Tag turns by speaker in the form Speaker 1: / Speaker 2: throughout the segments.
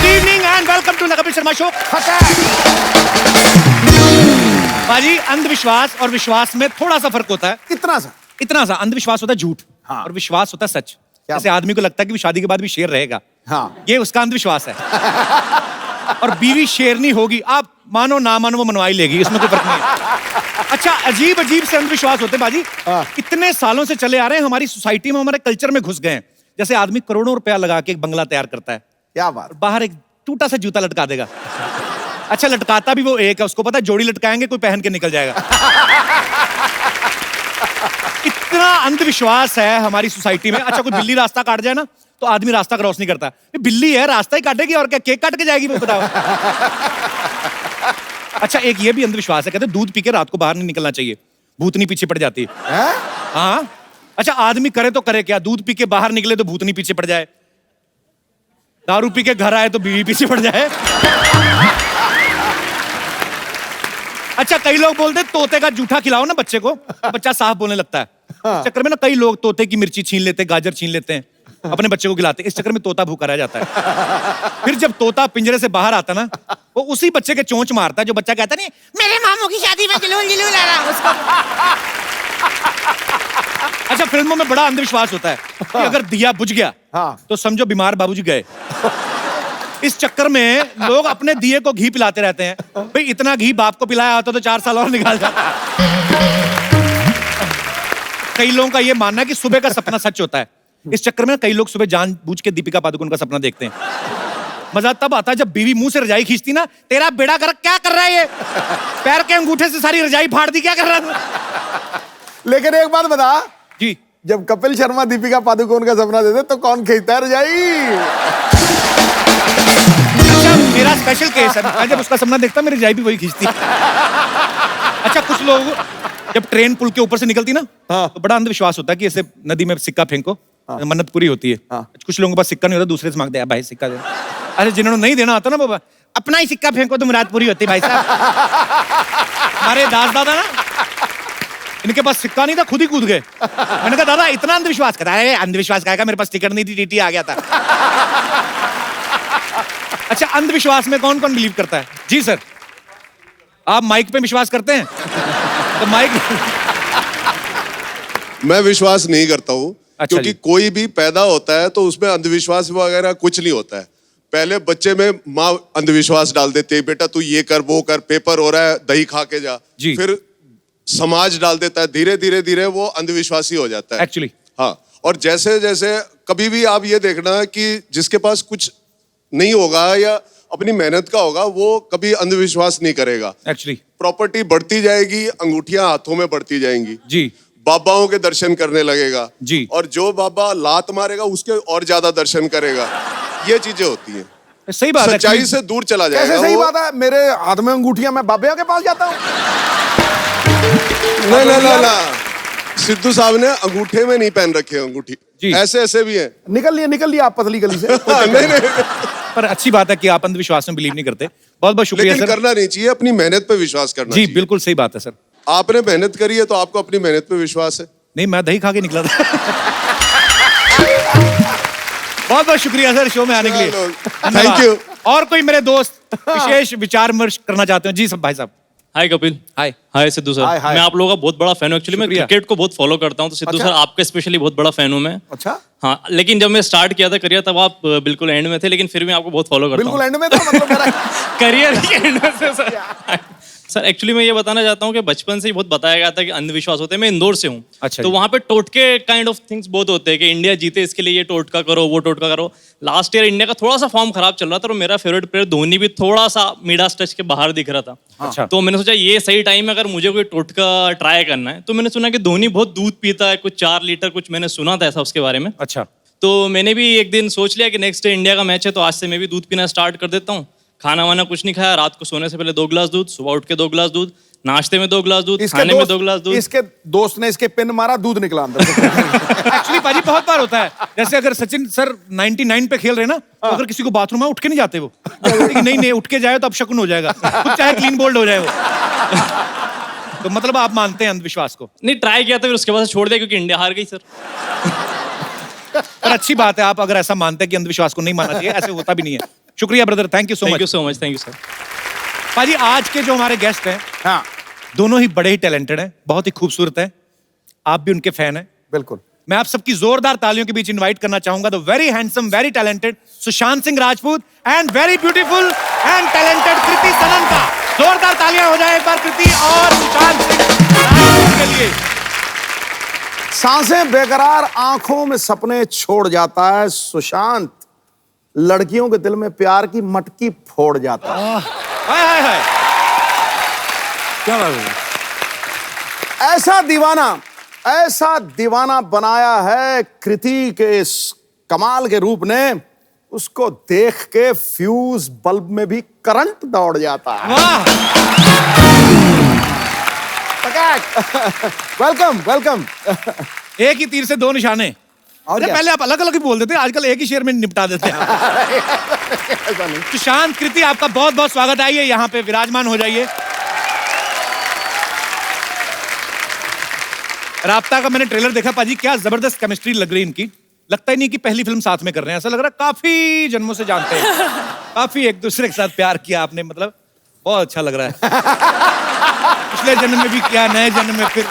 Speaker 1: Good evening and welcome to Kapil Sharma show. बाजी, अंधविश्वास और विश्वास में थोड़ा सा फर्क होता है। इतना सा अंधविश्वास होता है झूठ,
Speaker 2: हाँ।
Speaker 1: और विश्वास होता है सच। जैसे आदमी को लगता है कि शादी के बाद भी शेर रहेगा,
Speaker 2: हाँ।
Speaker 1: ये उसका अंधविश्वास है। और बीवी शेरनी होगी, आप मानो ना मानो वो मनवाई लेगी, इसमें कोई फर्क नहीं है। अच्छा, अजीब अजीब से अंधविश्वास होते हैं बाजी, इतने सालों से चले आ रहे हैं, हमारी सोसाइटी में, हमारे कल्चर में घुस गए हैं। जैसे आदमी करोड़ों रुपया लगा के एक बंगला तैयार करता है,
Speaker 2: क्या बात।
Speaker 1: बाहर एक टूटा सा जूता लटका देगा। अच्छा, लटकाता भी वो एक है, उसको पता है जोड़ी लटकाएंगे कोई पहन के निकल जाएगा। इतना अंधविश्वास है हमारी सोसाइटी में। अच्छा, कोई बिल्ली रास्ता काट जाए ना तो आदमी रास्ता क्रॉस नहीं करता। बिल्ली है, रास्ता ही काटेगी और क्या, केक काट के जाएगी वो, बताओ। अच्छा, एक ये भी अंधविश्वास है, कहते हैं दूध पी के रात को बाहर नहीं निकलना चाहिए, भूतनी पीछे पड़ जाती है। हाँ। अच्छा, आदमी करे तो करे क्या, दूध पी के बाहर निकले तो भूतनी पीछे पड़ जाए, दारू पी के घर आए तो बीवी पीछे पड़ जाए। अच्छा, कई लोग बोलते हैं तोते का जूठा खिलाओ ना बच्चे को, तो बच्चा साफ बोलने लगता है। इस चक्कर में ना कई लोग तोते की मिर्ची छीन लेते हैं, गाजर छीन लेते हैं, अपने बच्चे को खिलाते हैं। इस चक्कर में तोता भूखा रह जाता है। फिर जब तोता पिंजरे से बाहर आता ना, वो उसी बच्चे के चोंच मारता है जो बच्चा कहता नहीं मेरे मामू की शादी में जुलूल आ रहा उसको। अच्छा, फिल्मों में बड़ा अंधविश्वास होता है कि अगर दिया बुझ गया तो समझो बीमार बाबूजी गए। इस चक्कर में लोग अपने दिए को घी पिलाते रहते हैं। भाई, इतना घी बाप को पिलाया होता तो 4 साल और निकाल जाता। कई लोगों का ये मानना है कि सुबह का सपना सच होता है। इस चक्कर में कई लोग सुबह जानबूझ के दीपिका पादुकोण का सपना देखते हैं। मजा तब आता है जब बीवी मुंह से रजाई खींचती ना, तेरा बेड़ा गर्क क्या कर रहा है ये, पैर के अंगूठे से सारी रजाई फाड़ दी, क्या कर रहा है।
Speaker 2: लेकिन एक बात बता
Speaker 1: जी,
Speaker 2: जब कपिल शर्मा दीपिका पादुकोण का सपना देते तो कौन खींचता है रजाई?
Speaker 1: अच्छा, मेरा स्पेशल केस है, मैं जब उसका सपना देखता मेरी रजाई भी वही खींचती। अच्छा, कुछ लोग जब ट्रेन पुल के ऊपर से निकलती ना, तो बड़ा अंधविश्वास होता है कि ऐसे नदी में सिक्का फेंको, मन्नत पूरी होती है। कुछ लोगों के पास सिक्का नहीं होता, दूसरे से मांगते हैं भाई सिक्का दे। अरे, जिन्होंने नहीं देना आता ना बाबा, अपना ही सिक्का फेंको तो मुराद पूरी होती है भाई साहब। हमारे दास दादा ना, इनके पास सिक्का नहीं था, खुद ही कूद गए। मैंने कहा दादा इतना अंधविश्वास, कहता है अंधविश्वास का, मेरे पास टिकट नहीं थी, टीटी आ गया था। अच्छा, अंधविश्वास में कौन कौन बिलीव करता है? जी सर, आप माइक पे विश्वास करते हैं? तो माइक
Speaker 3: मैं विश्वास नहीं करता हूँ।
Speaker 1: अच्छा,
Speaker 3: क्योंकि कोई भी पैदा होता है तो उसमें अंधविश्वास वगैरह कुछ नहीं होता है। पहले बच्चे में माँ अंधविश्वास डाल देती है, बेटा तू ये कर वो कर, पेपर हो रहा है दही खा के जा। फिर समाज डाल देता है, धीरे धीरे धीरे वो अंधविश्वासी हो जाता है
Speaker 1: एक्चुअली।
Speaker 3: हाँ, और जैसे जैसे कभी भी आप ये देखना कि जिसके पास कुछ नहीं होगा या अपनी मेहनत का होगा, वो कभी अंधविश्वास नहीं करेगा।
Speaker 1: एक्चुअली
Speaker 3: प्रॉपर्टी बढ़ती जाएगी, अंगूठियां हाथों में बढ़ती जाएंगी
Speaker 1: जी,
Speaker 3: बाबाओं के दर्शन करने लगेगा
Speaker 1: जी,
Speaker 3: और जो बाबा लात मारेगा उसके और ज्यादा दर्शन करेगा। ये चीजें होती हैं।
Speaker 1: सही बात है,
Speaker 3: सच्चाई से दूर चला जाएगा।
Speaker 2: कैसे सही बात है? मेरे हाथ में अंगूठियां, मैं बाबे के पास जाता हूँ।
Speaker 3: ना, सिद्धू साहब ने अंगूठे में नहीं पहन रखे अंगूठी, ऐसे ऐसे भी है।
Speaker 2: निकल लिया आप पतली गली से।
Speaker 3: नहीं।
Speaker 1: पर अच्छी बात है कि आप अंधविश्वास में बिलीव नहीं करते। बहुत बहुत शुक्रिया
Speaker 3: लेकिन
Speaker 1: सर।
Speaker 3: करना नहीं चाहिए, अपनी मेहनत पे विश्वास करना
Speaker 1: जी
Speaker 3: चाहिए।
Speaker 1: बिल्कुल सही बात है सर।
Speaker 3: आपने मेहनत करी है तो आपको अपनी मेहनत पे विश्वास है।
Speaker 1: नहीं, मैं दही खा के निकला था। बहुत बहुत शुक्रिया सर शो में आने के लिए।
Speaker 3: Thank you.
Speaker 1: और कोई मेरे दोस्त विशेष विचार विमर्श करना चाहते हो? जी सब भाई साहब।
Speaker 4: हाय कपिल। हाय सिद्धू सर।
Speaker 2: हाय।
Speaker 4: मैं आप लोगों का बहुत बड़ा फैन हूँ। एक्चुअली मैं क्रिकेट को बहुत फॉलो करता हूँ, तो सिद्धू सर आपका स्पेशली बहुत बड़ा फैन हूँ मैं।
Speaker 2: अच्छा।
Speaker 4: हाँ, लेकिन जब मैं स्टार्ट किया था करियर तब आप बिल्कुल एंड में थे, लेकिन फिर भी आपको बहुत फॉलो करता हूँ।
Speaker 2: बिल्कुल एंड में था, मतलब मेरा
Speaker 4: करियर ही एंड में से सर। एक्चुअली मैं ये बताना चाहता हूँ कि बचपन से ही बहुत बताया गया था कि अंधविश्वास होते हैं। मैं इंदौर से हूँ।
Speaker 1: अच्छा,
Speaker 4: तो वहाँ पे टोटके काइंड ऑफ थिंग्स बहुत होते हैं कि इंडिया जीते इसके लिए ये टोटका करो, वो टोटका करो। लास्ट ईयर इंडिया का थोड़ा सा फॉर्म खराब चल रहा था और मेरा फेवरेट प्लेयर धोनी भी थोड़ा सा मिडास टच के बाहर दिख रहा था।
Speaker 1: अच्छा।
Speaker 4: तो मैंने सोचा ये सही टाइम है, अगर मुझे कोई टोटका ट्राई करना है। तो मैंने सुना कि धोनी बहुत दूध पीता है, कुछ 4 लीटर कुछ मैंने सुना था ऐसा उसके बारे में।
Speaker 1: अच्छा।
Speaker 4: तो मैंने भी एक दिन सोच लिया कि नेक्स्ट डे इंडिया का मैच है, तो आज से मैं भी दूध पीना स्टार्ट कर देता हूँ। खाना वाना कुछ नहीं खाया, रात को सोने से पहले 2 गिलास दूध, सुबह उठ के 2 गिलास दूध, नाश्ते में 2 गिलास दूध, खाने में 2 गिलास दूध।
Speaker 2: इसके दोस्त ने इसके पिन मारा, दूध निकला अंदर।
Speaker 1: एक्चुअली पाजी बहुत बार होता है, जैसे अगर सचिन सर 99 पे खेल रहे ना, तो अगर किसी को बाथरूम में उठ के नहीं जाते वो, नहीं उठ के जाए तो अब शकुन हो जाएगा, कुछ चाहे क्लीन बोल्ड हो जाए वो। तो मतलब आप मानते हैं अंधविश्वास को?
Speaker 4: नहीं, ट्राई किया था फिर उसके बाद छोड़ दिया क्योंकि इंडिया हार गई सर।
Speaker 1: पर अच्छी बात है आप अगर ऐसा मानते हैं कि अंधविश्वास को नहीं मानना चाहिए, ऐसे होता भी नहीं है। शुक्रिया brother, thank you so
Speaker 4: thank you
Speaker 1: much.
Speaker 4: So much, thank you sir.
Speaker 1: पाजी आज के जो हमारे गेस्ट हैं
Speaker 2: हाँ
Speaker 1: दोनों ही बड़े ही टैलेंटेड हैं, बहुत ही खूबसूरत हैं, आप भी उनके फैन हैं।
Speaker 2: बिल्कुल।
Speaker 1: मैं आप सबकी जोरदार तालियों के बीच इनवाइट करना चाहूंगा the very handsome, very talented Sushant Singh Rajput and very beautiful and talented Kriti Sanon का। जोरदार तालियां हो जाए एक बार कृति और सुशांत सिंह राजपूत के लिए।
Speaker 2: सांसें बेकरार, आंखों में सपने छोड़ जाता है सुशांत, लड़कियों के दिल में प्यार की मटकी फोड़ जाता है।
Speaker 1: हाय हाय हाय,
Speaker 2: क्या बात है? ऐसा दीवाना बनाया है कृति के इस कमाल के रूप ने, उसको देख के फ्यूज बल्ब में भी करंट दौड़ जाता है।
Speaker 1: वाह,
Speaker 2: वेलकम वेलकम।
Speaker 1: एक ही तीर से दो निशाने।
Speaker 2: और
Speaker 1: अरे
Speaker 2: क्या?
Speaker 1: पहले आप अलग अलग ही बोल देते, आजकल एक ही शेर में निपटा देते हैं।
Speaker 2: ऐसा नहीं।
Speaker 1: सुशांत, कृति, आपका बहुत बहुत स्वागत। आइए यहाँ पे विराजमान हो जाइए। राब्ता का मैंने ट्रेलर देखा पाजी, क्या जबरदस्त केमिस्ट्री लग रही इनकी। लगता ही नहीं कि पहली फिल्म साथ में कर रहे हैं, ऐसा लग रहा है काफी जन्मों से जानते हैं, काफी एक दूसरे के साथ प्यार किया आपने, मतलब बहुत अच्छा लग रहा है। पिछले जन्म में भी किया, नए जन्म में फिर।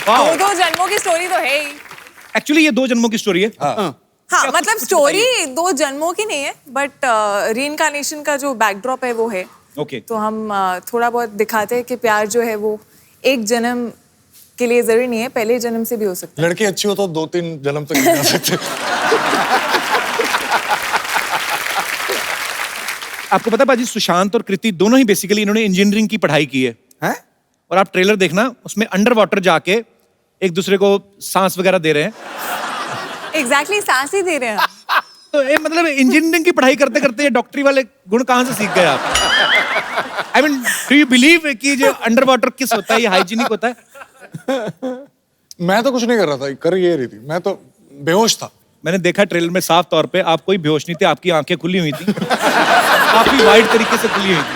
Speaker 5: दो जन्मों की स्टोरी तो है ही।
Speaker 1: एक्चुअली ये 2 जन्मों की स्टोरी है।
Speaker 5: हाँ, मतलब स्टोरी 2 जन्मों की नहीं है, बट रीइंकार्नेशन का जो बैकड्रॉप है वो है।
Speaker 1: ओके।
Speaker 5: तो हम थोड़ा बहुत दिखाते हैं कि प्यार जो है वो एक जन्म के लिए जरूरी नहीं है, पहले जन्म से भी हो सकता है।
Speaker 6: लड़की अच्छी हो तो 2-3 जन्म तक नहीं जा सकते।
Speaker 1: आपको पता पाजी, सुशांत और कृति दोनों ही बेसिकली इन्होंने इंजीनियरिंग की पढ़ाई की है।
Speaker 2: हैं?
Speaker 1: और आप ट्रेलर देखना, उसमें अंडर वाटर जाके एक दूसरे को सांस वगैरह दे रहे हैं।
Speaker 5: एग्जैक्टली सांस ही दे रहे हैं।
Speaker 1: तो ये मतलब इंजीनियरिंग की पढ़ाई करते करते ये डॉक्टरी वाले गुण कहाँ से सीख गए आप? I mean, do you believe कि जो अंडर वाटर किस होता है, ये हाइजीनिक होता है?
Speaker 6: मैं तो कुछ नहीं कर रहा था, कर ये रही थी, मैं तो बेहोश था।
Speaker 1: मैंने देखा ट्रेलर में साफ तौर पे, आप कोई बेहोश नहीं थे, आपकी आंखें खुली हुई थी, काफी वाइड तरीके से खुली हुई थी।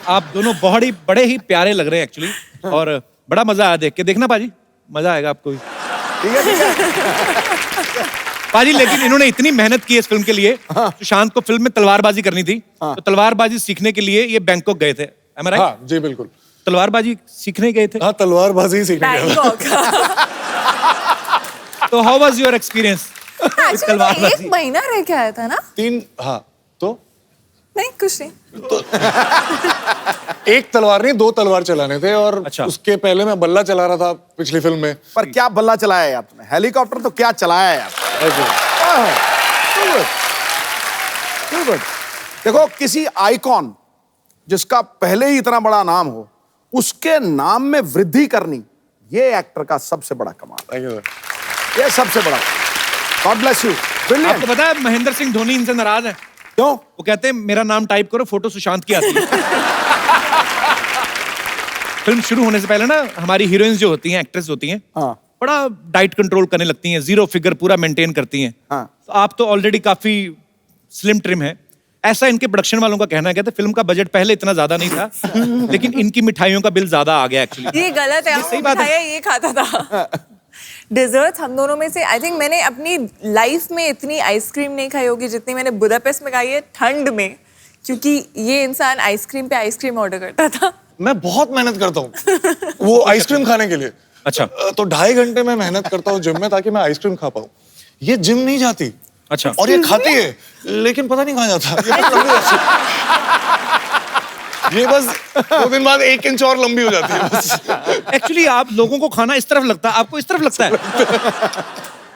Speaker 1: आप दोनों बहुत ही बड़े ही प्यारे लग रहे हैं एक्चुअली, और बड़ा मजा आया देख के। देखना पाजी, मजा आएगा आपको भी।
Speaker 2: ठीक है ठीक है।
Speaker 1: पाजी लेकिन इन्होंने इतनी मेहनत की इस फिल्म के लिए। सुशांत को फिल्म में तलवारबाजी करनी थी, तो तलवारबाजी सीखने के लिए ये बैंकॉक गए थे। Am I right?
Speaker 6: हाँ जी बिल्कुल।
Speaker 1: तलवारबाजी सीखने गए थे।
Speaker 6: हाँ, तलवारबाजी ही सीखने गया।
Speaker 5: बैंकॉक।
Speaker 1: तो how was your experience?
Speaker 5: Actually एक महीना रह के आया था ना?
Speaker 6: 3, हाँ तो
Speaker 5: नहीं, कुछ नहीं।
Speaker 6: एक तलवार नहीं, 2 तलवार चलाने थे, और
Speaker 1: अच्छा।
Speaker 6: उसके पहले मैं बल्ला चला रहा था पिछली फिल्म में।
Speaker 2: पर क्या बल्ला चलाया है आपने? हेलीकॉप्टर तो क्या चलाया है आपने? देखो, किसी आइकॉन जिसका पहले ही इतना बड़ा नाम हो, उसके नाम में वृद्धि करनी, ये एक्टर का सबसे बड़ा कमाल।
Speaker 6: Thank you, sir।
Speaker 2: ये सबसे बड़ा। God bless you.
Speaker 1: आपको पता है महेंद्र सिंह धोनी इनसे नाराज है।
Speaker 2: क्यों?
Speaker 1: वो कहते हैं मेरा नाम टाइप करो, फोटो सुशांत की आती है। फिल्म शुरू होने से पहले ना हमारी हीरोइंस जो होती हैं, एक्ट्रेस होती हैं,
Speaker 2: हाँ
Speaker 1: बड़ा डाइट कंट्रोल करने लगती हैं, 0 फिगर पूरा मेंटेन करती हैं।
Speaker 2: हाँ।
Speaker 1: तो आप तो ऑलरेडी काफी स्लिम ट्रिम है, ऐसा इनके प्रोडक्शन वालों का कहना है। कहते फिल्म का बजट पहले इतना ज्यादा नहीं था, लेकिन इनकी मिठाइयों का बिल ज्यादा आ गया एक्चुअली।
Speaker 5: ये गलत है,
Speaker 1: सही
Speaker 5: हम
Speaker 1: बात है।
Speaker 5: मिठाइयाँ ये खाता था। डिजर्ट हम दोनों में से आई थिंक मैंने अपनी लाइफ में इतनी आइसक्रीम नहीं खाई होगी जितनी मैंने बुदापेस्ट में खाई है, ठंड में, क्योंकि ये इंसान आइसक्रीम पे आइसक्रीम ऑर्डर करता था।
Speaker 6: मैं बहुत मेहनत करता हूँ वो आइसक्रीम खाने के लिए।
Speaker 1: अच्छा।
Speaker 6: तो 2.5 घंटे में मेहनत करता हूँ जिम में, ताकि मैं आइसक्रीम खा पाऊँ। ये जिम नहीं जाती।
Speaker 1: अच्छा।
Speaker 6: और ये खाती है, लेकिन पता नहीं कहाँ जाता। ये बस लंबी जाती है। ये बस 2 दिन बाद 1 इंच और लंबी हो जाती है बस।
Speaker 1: एक्चुअली आप लोगों को खाना इस तरफ लगता है, आपको इस तरफ लगता है।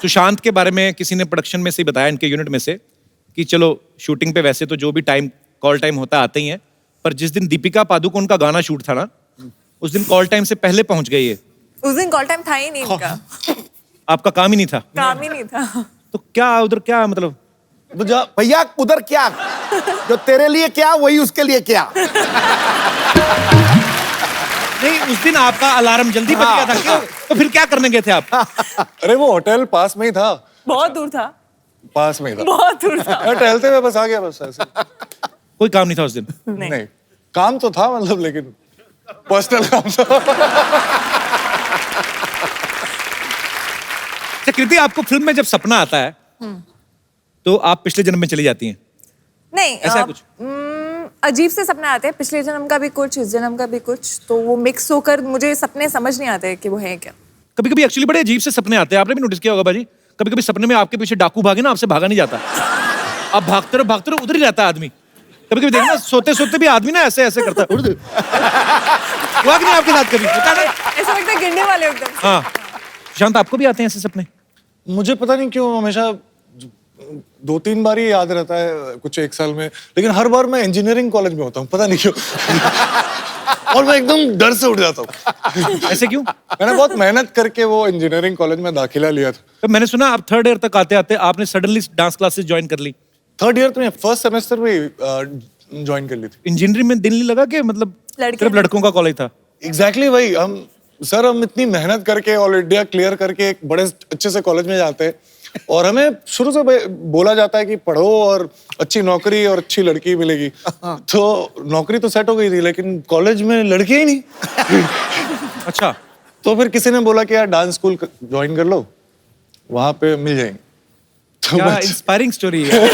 Speaker 1: सुशांत के बारे में किसी ने प्रोडक्शन में से ही बताया, इनके यूनिट में से, कि चलो शूटिंग पे वैसे तो जो भी टाइम कॉल टाइम होता आते ही है, पर जिस दिन दीपिका पादुकोण का गाना शूट था ना, उस दिन कॉल टाइम से पहले पहुंच गए ये।
Speaker 5: उस दिन कॉल टाइम था ही नहीं इनका,
Speaker 1: आपका काम ही नहीं था।
Speaker 5: काम ही नहीं था।
Speaker 1: तो क्या उधर क्या मतलब?
Speaker 2: भैया उधर क्या, जो तेरे लिए क्या वही उसके लिए क्या।
Speaker 1: नहीं, उस दिन आपका अलार्म जल्दी बज गया था क्यों? तो फिर क्या करने गए थे आप?
Speaker 6: अरे वो होटल पास में ही था।
Speaker 5: बहुत दूर था।
Speaker 6: पास में ही था।
Speaker 5: बहुत दूर था।
Speaker 6: मैं टहलते हुए बस आ गया, बस ऐसे।
Speaker 1: कोई काम नहीं था उस दिन?
Speaker 6: नहीं, काम तो था मतलब, लेकिन पर्सनल काम था।
Speaker 1: कृति, आपको फिल्म में जब सपना आता है तो आप पिछले जन्म में चली जाती हैं?
Speaker 5: नहीं
Speaker 1: ऐसा कुछ?
Speaker 5: अजीब से सपने आते हैं, पिछले जन्म का भी कुछ, इस जन्म का भी कुछ, तो वो मिक्स होकर मुझे सपने समझ नहीं आते कि वो है क्या।
Speaker 1: कभी कभी एक्चुअली बड़े अजीब से सपने आते हैं, आपने भी नोटिस किया होगा भाजी। कभी कभी सपने में आपके पीछे डाकू भागे ना, आपसे भागा नहीं जाता, आप भागते रहो उधर ही रहता है आदमी। कभी कभी देखना सोते सोते भी आदमी ना ऐसे ऐसे करता है। हुआ कि नहीं आपके साथ कभी? होता है ना?
Speaker 5: ऐसा लगता है गिरने वाले एकदम।
Speaker 1: हाँ शांत, आपको भी आते हैं ऐसे सपने?
Speaker 6: मुझे पता नहीं क्यों हमेशा 2-3 बार ही याद रहता है कुछ एक साल में, लेकिन हर बार मैं इंजीनियरिंग कॉलेज में होता हूँ, पता नहीं क्यों। और मैं एकदम डर से उठ जाता हूँ।
Speaker 1: ऐसे क्यों?
Speaker 6: मैंने बहुत मेहनत करके वो इंजीनियरिंग कॉलेज में दाखिला लिया था।
Speaker 1: तो मैंने सुना आप 3rd ईयर तक आते आते आपने सडनली डांस क्लासेस ज्वाइन कर ली।
Speaker 6: 3rd ईयर तो मैं फर्स्ट सेमेस्टर में ज्वाइन कर ली थी।
Speaker 1: इंजीनियरिंग में दिल नहीं लगा कि मतलब सिर्फ लड़कों का कॉलेज था?
Speaker 6: एग्जैक्टली वही। हम इतनी मेहनत करके ऑल इंडिया क्लियर करके एक बड़े अच्छे से कॉलेज में जाते हैं, और हमें शुरू से बोला जाता है कि पढ़ो और अच्छी नौकरी और अच्छी लड़की मिलेगी। तो नौकरी तो सेट हो गई थी, लेकिन कॉलेज में लड़की ही नहीं।
Speaker 1: अच्छा,
Speaker 6: तो फिर किसी ने बोला कि यार डांस स्कूल ज्वाइन कर लो, वहां पे मिल जाएंगे। तो
Speaker 1: क्या इंस्पायरिंग स्टोरी है।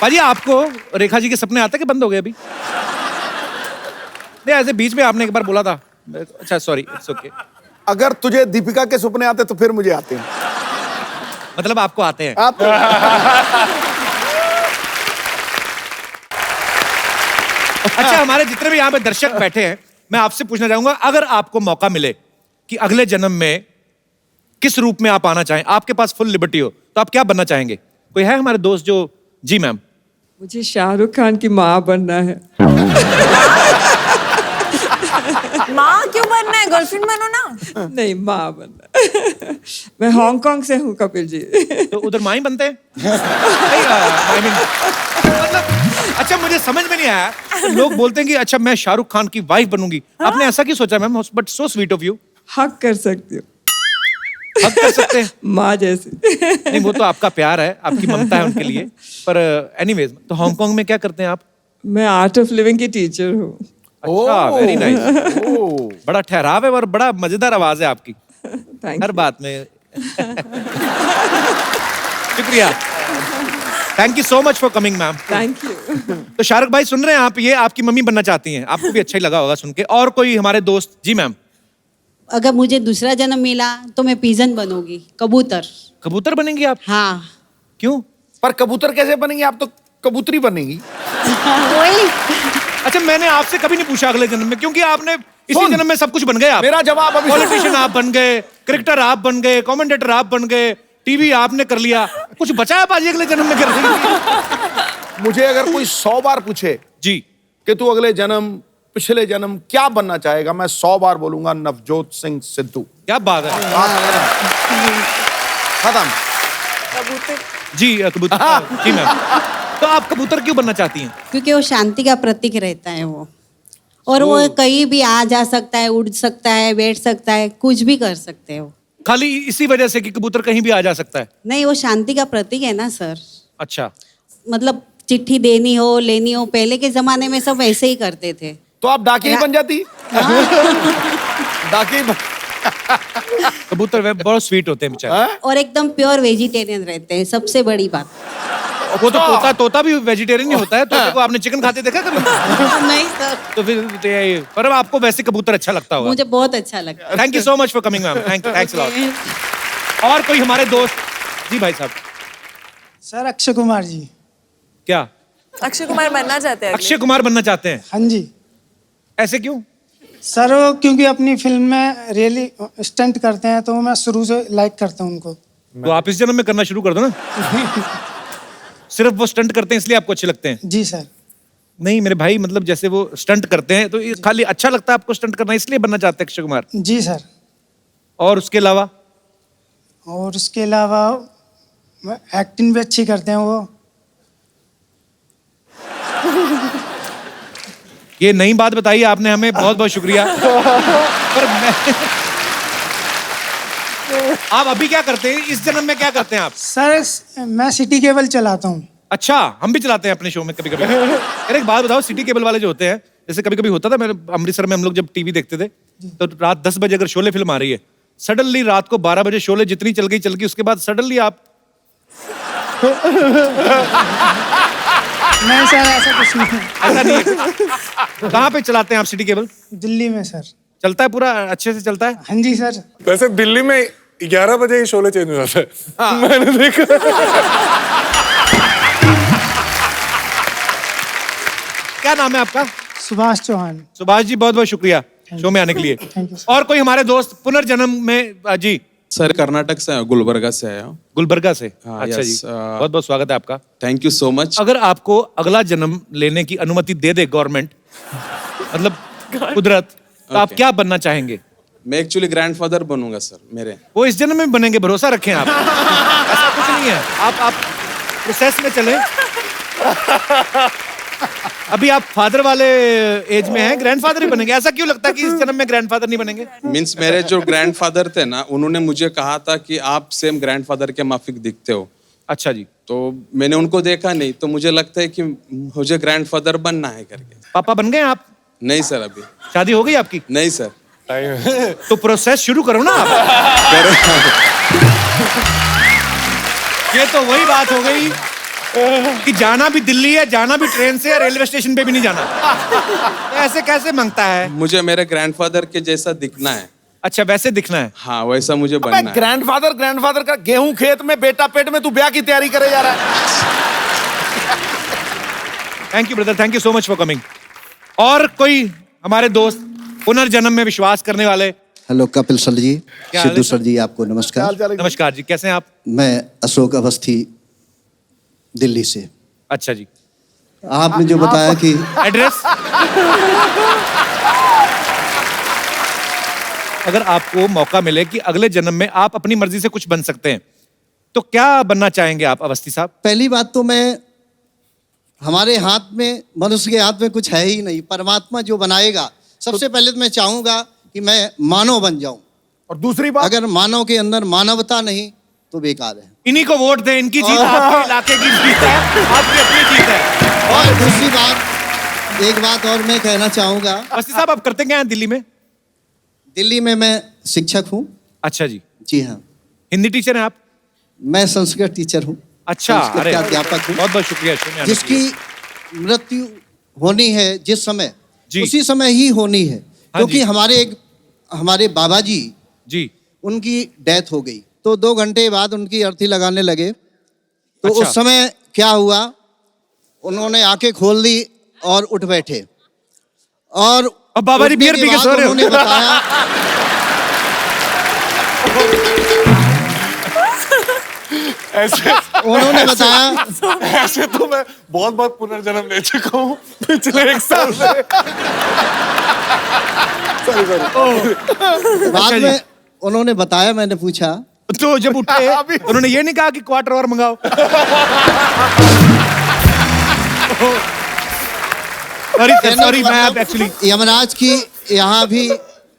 Speaker 1: पाजी, आपको रेखा जी के सपने आते कि बंद हो गए अभी? नहीं, ऐसे बीच में आपने एक बार बोला था। अच्छा सॉरी, इट्स ओके।
Speaker 2: अगर तुझे दीपिका के सपने आते तो फिर मुझे आते हैं।
Speaker 1: मतलब आपको आते हैं?
Speaker 2: आते हैं।
Speaker 1: अच्छा, हमारे जितने भी यहाँ पे दर्शक बैठे हैं, मैं आपसे पूछना चाहूंगा, अगर आपको मौका मिले कि अगले जन्म में किस रूप में आप आना चाहें, आपके पास फुल लिबर्टी हो, तो आप क्या बनना चाहेंगे? कोई है हमारे दोस्त जो? जी मैम।
Speaker 7: मुझे शाहरुख खान की माँ बनना है।
Speaker 5: माँ क्यों बनना है? गर्लफ्रेंड बनो ना।
Speaker 7: नहीं, माँ बनना है। मैं हांगकांग से हूँ कपिल जी।
Speaker 1: तो उधर माँ ही बनते हैं? नहीं, I mean, मतलब, अच्छा मुझे समझ में नहीं आया, लोग बोलते हैं कि अच्छा मैं शाहरुख खान की वाइफ बनूंगी। आपने ऐसा क्यों सोचा ma'am? But so sweet of you.
Speaker 7: हक कर सकती हूँ,
Speaker 1: हक कर सकते हैं
Speaker 7: माँ जैसी।
Speaker 1: नहीं, वो तो आपका प्यार है, आपकी ममता है उनके लिए। पर एनीवेज, तो हांगकांग में क्या करते हैं आप?
Speaker 7: मैं आर्ट ऑफ लिविंग की टीचर हूँ।
Speaker 1: अच्छा, वेरी नाइस। बड़ा ठहराव है और बड़ा मजेदार आवाज है आपकी
Speaker 7: Thank
Speaker 1: हर
Speaker 7: you.
Speaker 1: बात में। शुक्रिया, thank you so much for coming ma'am.
Speaker 7: Thank you.
Speaker 1: तो शाहरुख भाई सुन रहे हैं आप, ये आपकी मम्मी बनना चाहती हैं, आपको भी अच्छा ही लगा होगा सुन के। और कोई हमारे दोस्त? जी मैम।
Speaker 8: अगर मुझे दूसरा जन्म मिला तो मैं पिजन बनूंगी, कबूतर।
Speaker 1: कबूतर बनेंगी आप?
Speaker 8: हाँ।
Speaker 1: क्यों?
Speaker 2: पर कबूतर कैसे बनेंगी? आप तो कबूतरी बनेंगी।
Speaker 8: वही।
Speaker 1: अच्छा, मैंने आपसे कभी नहीं पूछा अगले जन्म में, क्योंकि आपने इसी
Speaker 2: सुन,
Speaker 1: जन्म में सब कुछ बन गए आप।
Speaker 2: मेरा जवाब अभी
Speaker 1: पॉलिटिशियन आप बन गए, क्रिकेटर आप बन गए, कमेंटेटर आप बन गए, टीवी आपने कर लिया, कुछ बचा है बाजी अगले जन्म में करने के लिए?
Speaker 2: मुझे अगर कोई 100 बार पूछे
Speaker 1: जी
Speaker 2: कि तू अगले जन्म पिछले जन्म क्या बनना चाहेगा, मैं 100 बार बोलूंगा नवजोत सिंह सिद्धू।
Speaker 1: क्या बात है।
Speaker 2: खत्म।
Speaker 1: जी कबूतर। जी मैम, तो आप कबूतर क्यों बनना चाहती हैं?
Speaker 8: क्योंकि वो शांति का प्रतीक रहता है वो, और वो कहीं भी आ जा सकता है, उड़ सकता है, बैठ सकता है, कुछ भी कर सकते हो।
Speaker 1: खाली इसी वजह से कि कबूतर कहीं भी आ जा सकता है?
Speaker 8: नहीं, वो शांति का प्रतीक है ना सर।
Speaker 1: अच्छा,
Speaker 8: मतलब चिट्ठी देनी हो, लेनी हो, पहले के जमाने में सब ऐसे ही करते थे।
Speaker 2: तो आप डाकिया ही बन जाती। डाकिया
Speaker 1: कबूतर वे बहुत स्वीट होते हैं बेचारे।
Speaker 8: और एकदम प्योर वेजिटेरियन रहते हैं, सबसे बड़ी बात।
Speaker 1: वो तो तोता भी वेजिटेरियन ही होता है। तोते को आपने चिकन खाते देखा कभी?
Speaker 8: नहीं सर,
Speaker 1: तो फिर पर अब आपको वैसे कबूतर अच्छा लगता होगा।
Speaker 8: मुझे बहुत अच्छा लगता है।
Speaker 1: Thank you so much for coming ma'am. Thanks a lot. और कोई हमारे दोस्त? जी भाई साहब।
Speaker 9: सर अक्षय कुमार जी।
Speaker 1: क्या
Speaker 5: अक्षय कुमार बनना चाहते हैं?
Speaker 1: अक्षय कुमार बनना चाहते हैं?
Speaker 9: हाँ जी
Speaker 1: ऐसे क्यों?
Speaker 9: सर, वो क्योंकि अपनी फिल्म में रियली स्टंट करते हैं, तो मैं शुरू से लाइक करता हूँ उनको।
Speaker 1: तो आप इस जन्म में करना शुरू कर दो ना। सिर्फ वो स्टंट करते हैं इसलिए आपको अच्छे लगते हैं?
Speaker 9: जी सर।
Speaker 1: नहीं मेरे भाई, मतलब जैसे वो स्टंट करते हैं तो ये खाली अच्छा लगता है आपको स्टंट करना, इसलिए बनना चाहते हैं अक्षय कुमार?
Speaker 9: जी सर।
Speaker 1: और उसके अलावा?
Speaker 9: और उसके अलावा एक्टिंग भी अच्छी करते हैं वो।
Speaker 1: ये नई बात बताई आपने हमें, बहुत बहुत शुक्रिया। पर आप अभी क्या करते हैं? इस जन्म में क्या करते हैं आप?
Speaker 9: सर मैं सिटी केबल चलाता हूँ।
Speaker 1: अच्छा, हम भी चलाते हैं अपने शो में कभी कभी। अरे एक बात बताओ, सिटी केबल वाले जो होते हैं, जैसे कभी कभी होता था, मेरे अमृतसर में हम लोग जब टीवी देखते थे, तो रात 10 बजे अगर शोले फिल्म आ रही है, सडनली रात को 12 बजे शोले जितनी चल गई, उसके बाद सडनली आप
Speaker 9: नहीं सर, ऐसा कुछ नहीं है।
Speaker 1: ऐसा नहीं है कुछ? कहाँ पे चलाते हैं आप सिटी केबल?
Speaker 9: दिल्ली में सर।
Speaker 1: चलता है पूरा अच्छे से चलता है?
Speaker 9: हाँ जी सर।
Speaker 6: वैसे दिल्ली में 11 बजे ही शोले चेंज हो जाता है। मैंने देखा।
Speaker 1: क्या नाम है आपका?
Speaker 9: सुभाष चौहान।
Speaker 1: सुभाष जी, बहुत बहुत शुक्रिया शो में आने के लिए।
Speaker 9: Thank you.
Speaker 1: और कोई हमारे दोस्त पुनर्जन्म में जी?
Speaker 10: सर कर्नाटक से गुलबर्गा से आया हूँ।
Speaker 1: गुलबर्गा से?
Speaker 10: हाँ,
Speaker 1: अच्छा जी,
Speaker 10: यस,
Speaker 1: बहुत बहुत स्वागत है आपका।
Speaker 10: Thank you so much.
Speaker 1: अगर आपको अगला जन्म लेने की अनुमति दे दे गवर्नमेंट, मतलब कुदरत, तो आप क्या बनना चाहेंगे?
Speaker 10: मैं एक्चुअली ग्रैंडफादर बनूंगा सर मेरे।
Speaker 1: वो इस जन्म में बनेंगे, भरोसा रखें आप। ऐसा कुछ नहीं है, आप प्रोसेस में चलें। अभी आप फादर वाले एज में हैं, ग्रैंडफादर ही बनेंगे। ऐसा क्यों लगता है कि इस जन्म में ग्रैंडफादर नहीं बनेंगे?
Speaker 10: मीन्स मेरे जो ग्रैंडफादर थे ना, उन्होंने मुझे कहा था कि आप सेम ग्रैंडफादर के माफिक दिखते हो।
Speaker 1: अच्छा जी।
Speaker 10: तो मैंने उनको देखा नहीं, तो मुझे लगता है कि मुझे ग्रैंडफादर बनना है करके।
Speaker 1: पापा बन गए आप?
Speaker 10: नहीं सर, अभी
Speaker 1: शादी हो गई आपकी?
Speaker 10: नहीं सर।
Speaker 1: तो प्रोसेस शुरू करो ना आप। ये तो वही बात हो गई कि जाना भी दिल्ली है, जाना भी ट्रेन से, रेलवे स्टेशन पे भी नहीं जाना। ऐसे कैसे मांगता है?
Speaker 10: मुझे मेरे ग्रैंडफादर के जैसा दिखना है।
Speaker 1: अच्छा, वैसे दिखना है?
Speaker 10: हाँ, वैसा मुझे बनना है।
Speaker 2: ग्रैंडफादर का गेहूं खेत में, बेटा पेट में, तू ब्याह की तैयारी करे जा रहा है।
Speaker 1: Thank you brother, thank you so much for coming. और कोई हमारे दोस्त पुनर्जन्म में विश्वास करने वाले?
Speaker 11: हेलो कपिल सर जी,
Speaker 1: क्या हाल है
Speaker 11: सिद्धू सर जी, आपको नमस्कार।
Speaker 1: नमस्कार जी, कैसे हैं आप?
Speaker 11: मैं अशोक अवस्थी, दिल्ली से।
Speaker 1: अच्छा जी।
Speaker 11: आपने जो बताया कि
Speaker 1: एड्रेस? अगर आपको मौका मिले कि अगले जन्म में आप अपनी मर्जी से कुछ बन सकते हैं, तो क्या बनना चाहेंगे आप अवस्थी साहब?
Speaker 11: पहली बात तो हमारे हाथ में, मनुष्य के हाथ में कुछ है ही नहीं। परमात्मा जो बनाएगा, सबसे पहले तो मैं चाहूंगा कि मैं मानव बन जाऊं।
Speaker 2: और दूसरी बात,
Speaker 11: अगर मानव के अंदर मानवता नहीं तो बेकार है।
Speaker 1: इन्हीं को वोट दें, इनकी जीत आपके इलाके की जीत है, आपकी अपनी जीत है।
Speaker 11: और दूसरी बात, एक बात और मैं कहना चाहूंगा।
Speaker 1: अवस्थी साहब, आप करते क्या हैं दिल्ली में?
Speaker 11: दिल्ली में मैं शिक्षक हूँ।
Speaker 1: अच्छा जी।
Speaker 11: जी हाँ।
Speaker 1: हिंदी टीचर हैं आप?
Speaker 11: मैं संस्कृत टीचर हूँ।
Speaker 1: अच्छा,
Speaker 11: संस्कृत
Speaker 1: अरे
Speaker 11: का अध्यापक हूँ।
Speaker 1: बहुत बहुत शुक्रिया शो में आने के
Speaker 11: जिसकी
Speaker 1: लिए।
Speaker 11: मृत्यु होनी है जिस समय,
Speaker 1: जी।
Speaker 11: उसी समय ही होनी है। क्योंकि
Speaker 1: जी।
Speaker 11: हमारे बाबा जी, उनकी डेथ हो गई, तो 2 घंटे बाद उनकी अर्थी लगाने लगे। तो
Speaker 1: अच्छा।
Speaker 11: उस समय क्या हुआ, उन्होंने आंखें खोल दी और उठ बैठे। और
Speaker 1: अब बाबा जी
Speaker 11: उठने
Speaker 1: बियर
Speaker 11: के
Speaker 1: पी के
Speaker 11: बाद
Speaker 1: सो रहे हो।
Speaker 11: उन्होंने बताया उन्होंने बताया
Speaker 6: ऐसे तो मैं बहुत बहुत पुनर्जन्म ले चुका हूँ पिछले 1 साल से। सॉरी।
Speaker 11: बाद में उन्होंने बताया, मैंने पूछा
Speaker 1: तो जब उठे उन्होंने ये नहीं कहा कि क्वार्टर और मंगाओ? सॉरी मैं आप एक्चुअली
Speaker 11: यमराज की यहाँ भी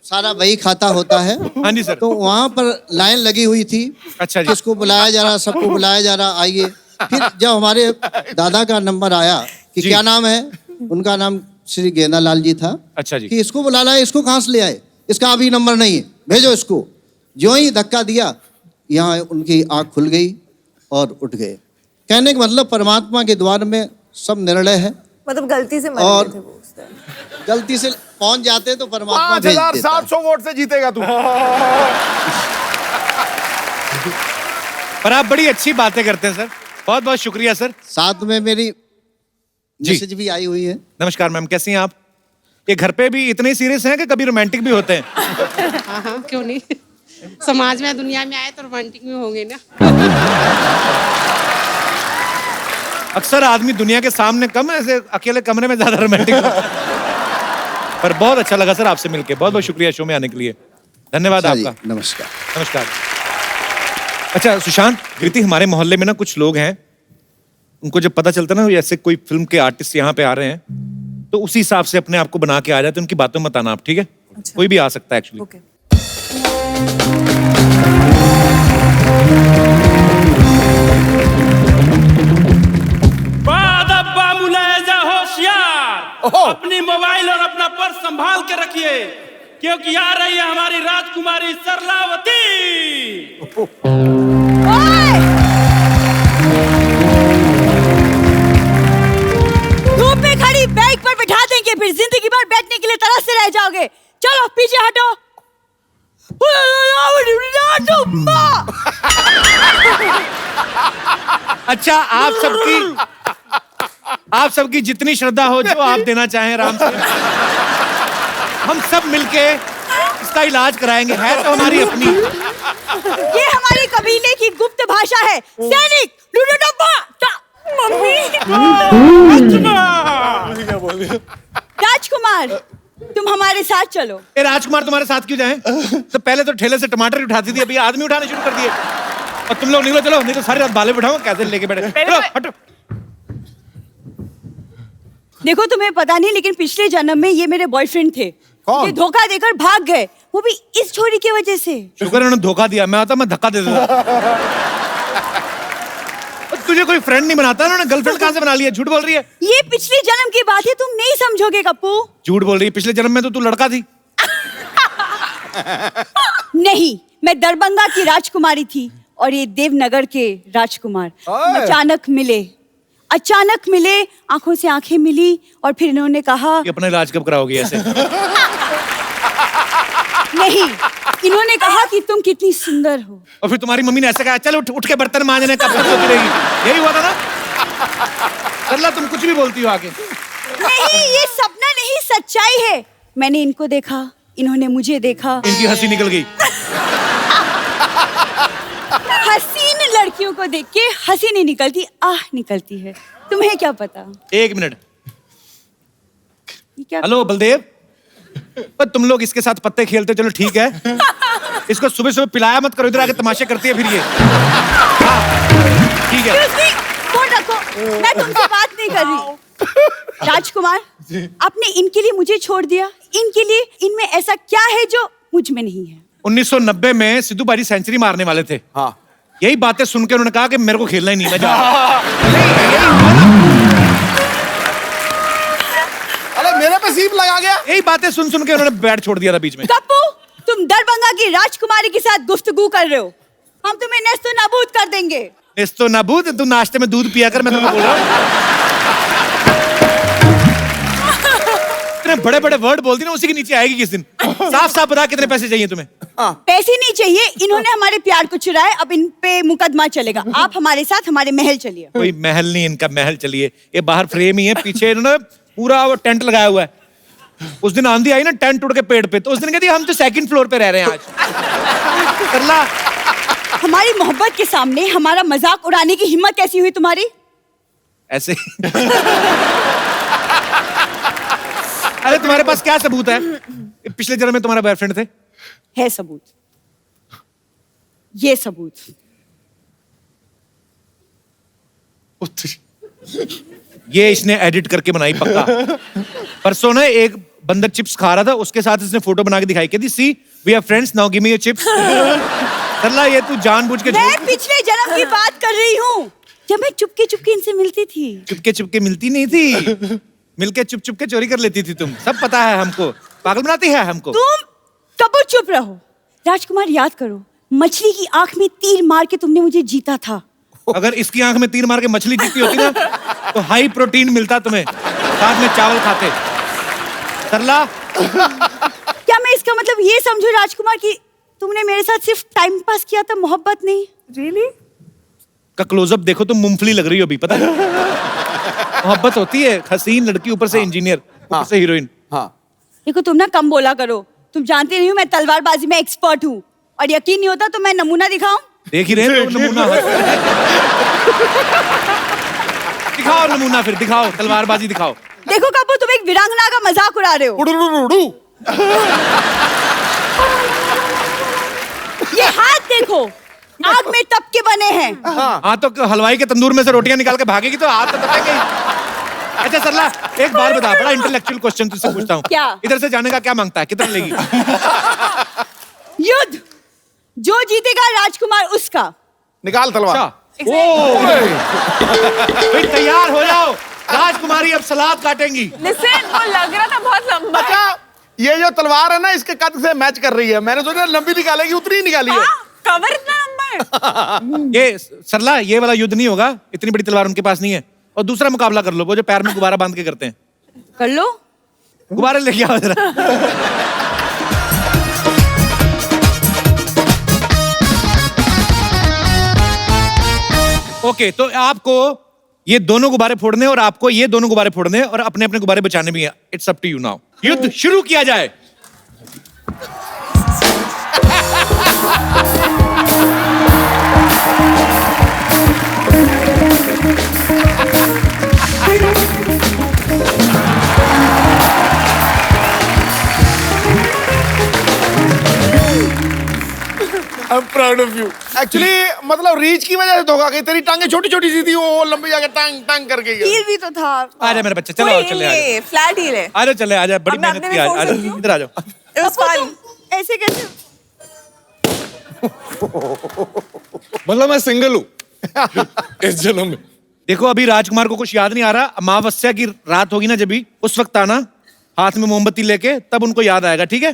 Speaker 11: सारा वही खाता होता है।
Speaker 1: हाँ जी सर।
Speaker 11: तो वहाँ पर लाइन लगी हुई थी।
Speaker 1: अच्छा जी।
Speaker 11: किसको बुलाया जा रहा, सबको बुलाया जा रहा, आइए। फिर जब हमारे दादा का नंबर आया कि क्या नाम है, उनका नाम श्री गेंदालाल जी था।
Speaker 1: अच्छा जी।
Speaker 11: कि इसको बुला लाए, इसको कहाँ से ले आए, इसका अभी नंबर नहीं है, भेजो इसको। जो ही धक्का दिया, यहाँ उनकी आँख खुल गई और उठ गए। कहने का मतलब परमात्मा के द्वार में सब निर्णय है।
Speaker 5: मतलब गलती से मर
Speaker 11: और
Speaker 5: गए थे वो उस टाइम।
Speaker 11: गलती से पहुंच जाते तो परमात्मा भेज देता।
Speaker 2: 5700 वोट से जीतेगा तू।
Speaker 1: पर आप बड़ी अच्छी बातें करते हैं सर, बहुत बहुत शुक्रिया सर।
Speaker 11: साथ में मेरी मैसेज भी आई हुई है।
Speaker 1: नमस्कार मैम, कैसी हैं आप? ये घर पे भी इतने सीरियस हैं कि कभी रोमांटिक भी होते हैं?
Speaker 12: हाँ, क्यों नहीं। समाज में, दुनिया में आए तो रोमांटिक में होंगे ना।
Speaker 1: अक्सर आदमी दुनिया के सामने कम, ऐसे अकेले कमरे में ज्यादा रोमांटिक होता है। पर बहुत अच्छा लगा सर आपसे मिलके, बहुत बहुत शुक्रिया शो में आने के लिए। धन्यवाद आपका।
Speaker 11: नमस्कार।
Speaker 1: नमस्कार। अच्छा सुशांत, कृति, हमारे मोहल्ले में ना कुछ लोग हैं, उनको जब पता चलता ना ऐसे कोई फिल्म के आर्टिस्ट यहाँ पे आ रहे हैं, तो उसी हिसाब से अपने आप को बना के आ जाते हैं। उनकी बातों में मत आना आप, ठीक है?
Speaker 5: अच्छा।
Speaker 1: कोई भी आ सकता है एक्चुअली।
Speaker 5: ओके।
Speaker 13: अपनी मोबाइल और अपना पर्स संभाल के रखिए, क्योंकि आ रही है हमारी राजकुमारी सरलावती।
Speaker 1: अच्छा, आप सबकी जितनी श्रद्धा हो, जो आप देना चाहें आराम से, हम सब मिलके इसका इलाज कराएंगे। है तो हमारी अपनी।
Speaker 7: ये हमारे कबीले की गुप्त भाषा है। सैनिक राजकुमार, तुम हमारे साथ चलो।
Speaker 1: ए राजकुमार तुम्हारे साथ क्यों जाएं? तो पहले तो ठेले से टमाटर उठाती थी, अभी आदमी उठाने शुरू कर दिए। और तुम लोग निकलो, चलो, नहीं तो सारी रात बाले बिठाओ, कैसे लेके बैठे। चलो हटो।
Speaker 7: देखो, तुम्हें पता नहीं, लेकिन पिछले जन्म में ये मेरे बॉयफ्रेंड थे। ये धोखा देकर भाग गए, वो भी इस छोरी की वजह से।
Speaker 1: शुक्र है उन्होंने धोखा दिया, मैं आता मैं धक्का दे देता। तुझे कोई फ्रेंड नहीं बनाता, उन्होंने गर्लफ्रेंड कहां से बना लिया? झूठ बोल रही है।
Speaker 7: ये पिछले जन्म की बात है, तुम नहीं समझोगे कप्पू।
Speaker 1: झूठ बोल रही है, पिछले जन्म में तो तू लड़का थी।
Speaker 7: नहीं, मैं दरभंगा की राजकुमारी थी और ये देवनगर के राजकुमार। अचानक मिले, आंखों से आंखें मिली और फिर इन्होंने कहा
Speaker 1: कि अपना इलाज कब कराओगी ऐसे?
Speaker 7: नहीं, इन्होंने कहा कि तुम कितनी सुंदर हो।
Speaker 1: और फिर तुम्हारी मम्मी ने ऐसे कहा, चल उठ के बर्तन मांजने, कब तक सोती रहेगी? यही हुआ था ना? सरला, तुम कुछ भी बोलती हो आगे।
Speaker 7: नहीं, ये सपना नहीं, सच्चाई है। मैंने इनको देखा, इन्होंने मुझे देखा।
Speaker 1: इनकी हंसी निकल गई।
Speaker 7: हसीन लड़कियों को देख के हंसी नहीं निकलती, आह निकलती है। तुम्हें क्या पता?
Speaker 1: एक मिनट। हेलो बलदेव, पर तुम लोग इसके साथ पत्ते खेलते, चलो ठीक है। इसको सुबह सुबह पिलाया मत करो, इधर आके तमाशे करती है फिर ये। हाँ, ठीक है।
Speaker 7: फोन रखो, मैं तुमसे बात नहीं कर रही। राजकुमार, आपने इनके लिए मुझे छोड़ दिया, इनके लिए, इनमें ऐसा क्या है जो मुझ में नहीं है? 1990
Speaker 1: में सिद्धू बाजी सेंचुरी मारने वाले थे। हाँ। यही बातें सुनकर उन्होंने कहा कि मेरे को खेलना ही नहीं, मैं जा रहा हूं।
Speaker 2: अरे मेरे पे सीप लगा गया।
Speaker 1: यही बातें सुन के उन्होंने बैट छोड़ दिया था बीच में।
Speaker 7: कप्पू, तुम दरभंगा की राजकुमारी के साथ गुफ्तगू कर रहे हो। हम तुम्हें नेस्तो नाबूद कर देंगे।
Speaker 1: नेस्तो नाबूद? तू नाश्ते में दूध पिया कर, मैं तुम्हें बोल रहा हूँ। बड़े बड़े वर्ड बोलती ना, उसी के नीचे आएगी किस दिन। साफ साफ बता, कितने पैसे चाहिए तुम्हें?
Speaker 7: पैसे नहीं चाहिए, इन्होंने हमारे प्यार को चुराया, अब इन पे मुकदमा चलेगा। आप हमारे साथ हमारे महल चलिए।
Speaker 1: कोई महल नहीं, इनका महल चलिए। ये बाहर फ्रेम ही है, पीछे इन्होंने पूरा वो टेंट लगाया हुआ है। उस दिन आंधी आई ना, टेंट उड़ के पेड़ पे, तो उस दिन कहती हम तो सेकंड फ्लोर पे रह रहे हैं आज। करला,
Speaker 7: हमारी मोहब्बत के सामने हमारा मजाक उड़ाने की हिम्मत कैसी हुई तुम्हारी?
Speaker 1: ऐसे अरे तुम्हारे पास क्या सबूत है? पिछले जन्म में तुम्हारा बॉयफ्रेंड थे?
Speaker 7: है सबूत, ये सबूत।
Speaker 1: ये इसने एडिट करके बनाई पक्का। परसों ना एक बंदर चिप्स खा रहा था, उसके साथ इसने फोटो बना के दिखाई, कहती सी we are friends now give me your chips. Sarla, ये तू जानबूझ के
Speaker 7: मैं पिछले जन्म की बात कर रही हूँ, जब मैं चुपके चुपके इनसे मिलती थी।
Speaker 1: चुपके चुपके मिलती नहीं थी, मिलके चुप चुप के चोरी कर लेती थी तुम। सब पता है हमको, पागल बनाती है हमको।
Speaker 7: तुम कब चुप रहो। राजकुमार, याद करो, मछली की आंख में तीर मार के तुमने मुझे जीता था।
Speaker 1: अगर इसकी आंख में तीर मार के मछली जीती होती ना, तो हाई प्रोटीन मिलता तुम्हें, साथ में चावल खाते। सरला,
Speaker 7: क्या मैं इसका मतलब ये समझूं राजकुमार कि तुमने मेरे साथ सिर्फ टाइम पास किया था, मोहब्बत नहीं?
Speaker 5: रियली?
Speaker 1: का क्लोजअप देखो, तुम मूंगफली लग रही हो अभी, पता है? मोहब्बत होती है, हसीन लड़की ऊपर से इंजीनियर, ऊपर से हीरोइन। हाँ।
Speaker 7: देखो, तुम ना कम बोला करो, तुम जानते नहीं हो मैं तलवारबाजी में एक्सपर्ट हूँ, और यकीन नहीं होता तो मैं नमूना दिखाऊं?
Speaker 1: देख ही रहे हो नमूना। दिखाओ नमूना, फिर दिखाओ, तलवारबाजी दिखाओ।
Speaker 7: देखो कप्पू, तुम एक वीरांगना का मजाक उड़ा रहे हो। ये हाथ देखो, आग में तप के बने हैं।
Speaker 1: हाँ, तो हलवाई के तंदूर में से रोटियां निकाल के भागेगी तो हाथ तो तपेंगे। अच्छा सरला, एक बार बता, बड़ा इंटेलेक्चुअल क्वेश्चन तुझसे पूछता हूँ।
Speaker 7: क्या?
Speaker 1: इधर से जाने का क्या मांगता है, कितना लेगी?
Speaker 7: युद्ध, जो जीतेगा राजकुमार उसका।
Speaker 2: निकाल तलवार।
Speaker 1: भाई तैयार हो जाओ, राजकुमारी अब सलाद काटेंगी।
Speaker 5: लिसन, वो लग रहा था बहुत लंबा।
Speaker 2: अच्छा, ये जो तलवार है ना, इसके कद से मैच कर रही है। मैंने सोचा लंबी निकालेगी, उतनी ही निकाली है।
Speaker 5: कवर इतना लंबा है।
Speaker 1: ये सरला, ये वाला युद्ध नहीं होगा, इतनी बड़ी तलवार उनके पास नहीं है। और दूसरा मुकाबला कर लो, वो जो पैर में गुब्बारा बांध के करते हैं।
Speaker 7: कर लो,
Speaker 1: गुब्बारे लेके आओ जरा। ओके, तो आपको ये दोनों गुब्बारे फोड़ने और आपको ये दोनों गुब्बारे फोड़ने और अपने अपने गुब्बारे बचाने भी है। It's up to you now. युद्ध शुरू किया जाए।
Speaker 6: I'm proud of you.
Speaker 2: Actually मतलब रीच की वजह से धोखा गई। तेरी टांगे छोटी छोटी सी थी, वो लंबी जाके टांग टांग कर गई।
Speaker 7: हील भी तो था।
Speaker 1: आजा मेरे बच्चे, चलो चले आजा।
Speaker 5: फ्लैट हील है।
Speaker 1: आजा चले आजा, बड़ी
Speaker 5: अब मैं
Speaker 1: मेहनत
Speaker 5: अपने
Speaker 1: की।
Speaker 5: में फोड़
Speaker 1: आजा
Speaker 5: सकती हूँ?
Speaker 1: इधर आ जाओ।
Speaker 5: It was fun.
Speaker 7: ऐसे कैसे?
Speaker 6: मतलब मैं सिंगल हूँ इस जन्म में।
Speaker 1: देखो अभी राजकुमार को कुछ याद नहीं आ रहा। अमावस्या की रात होगी ना, जब भी उस वक्त आना हाथ में मोमबत्ती लेके, तब उनको याद आएगा। ठीक है,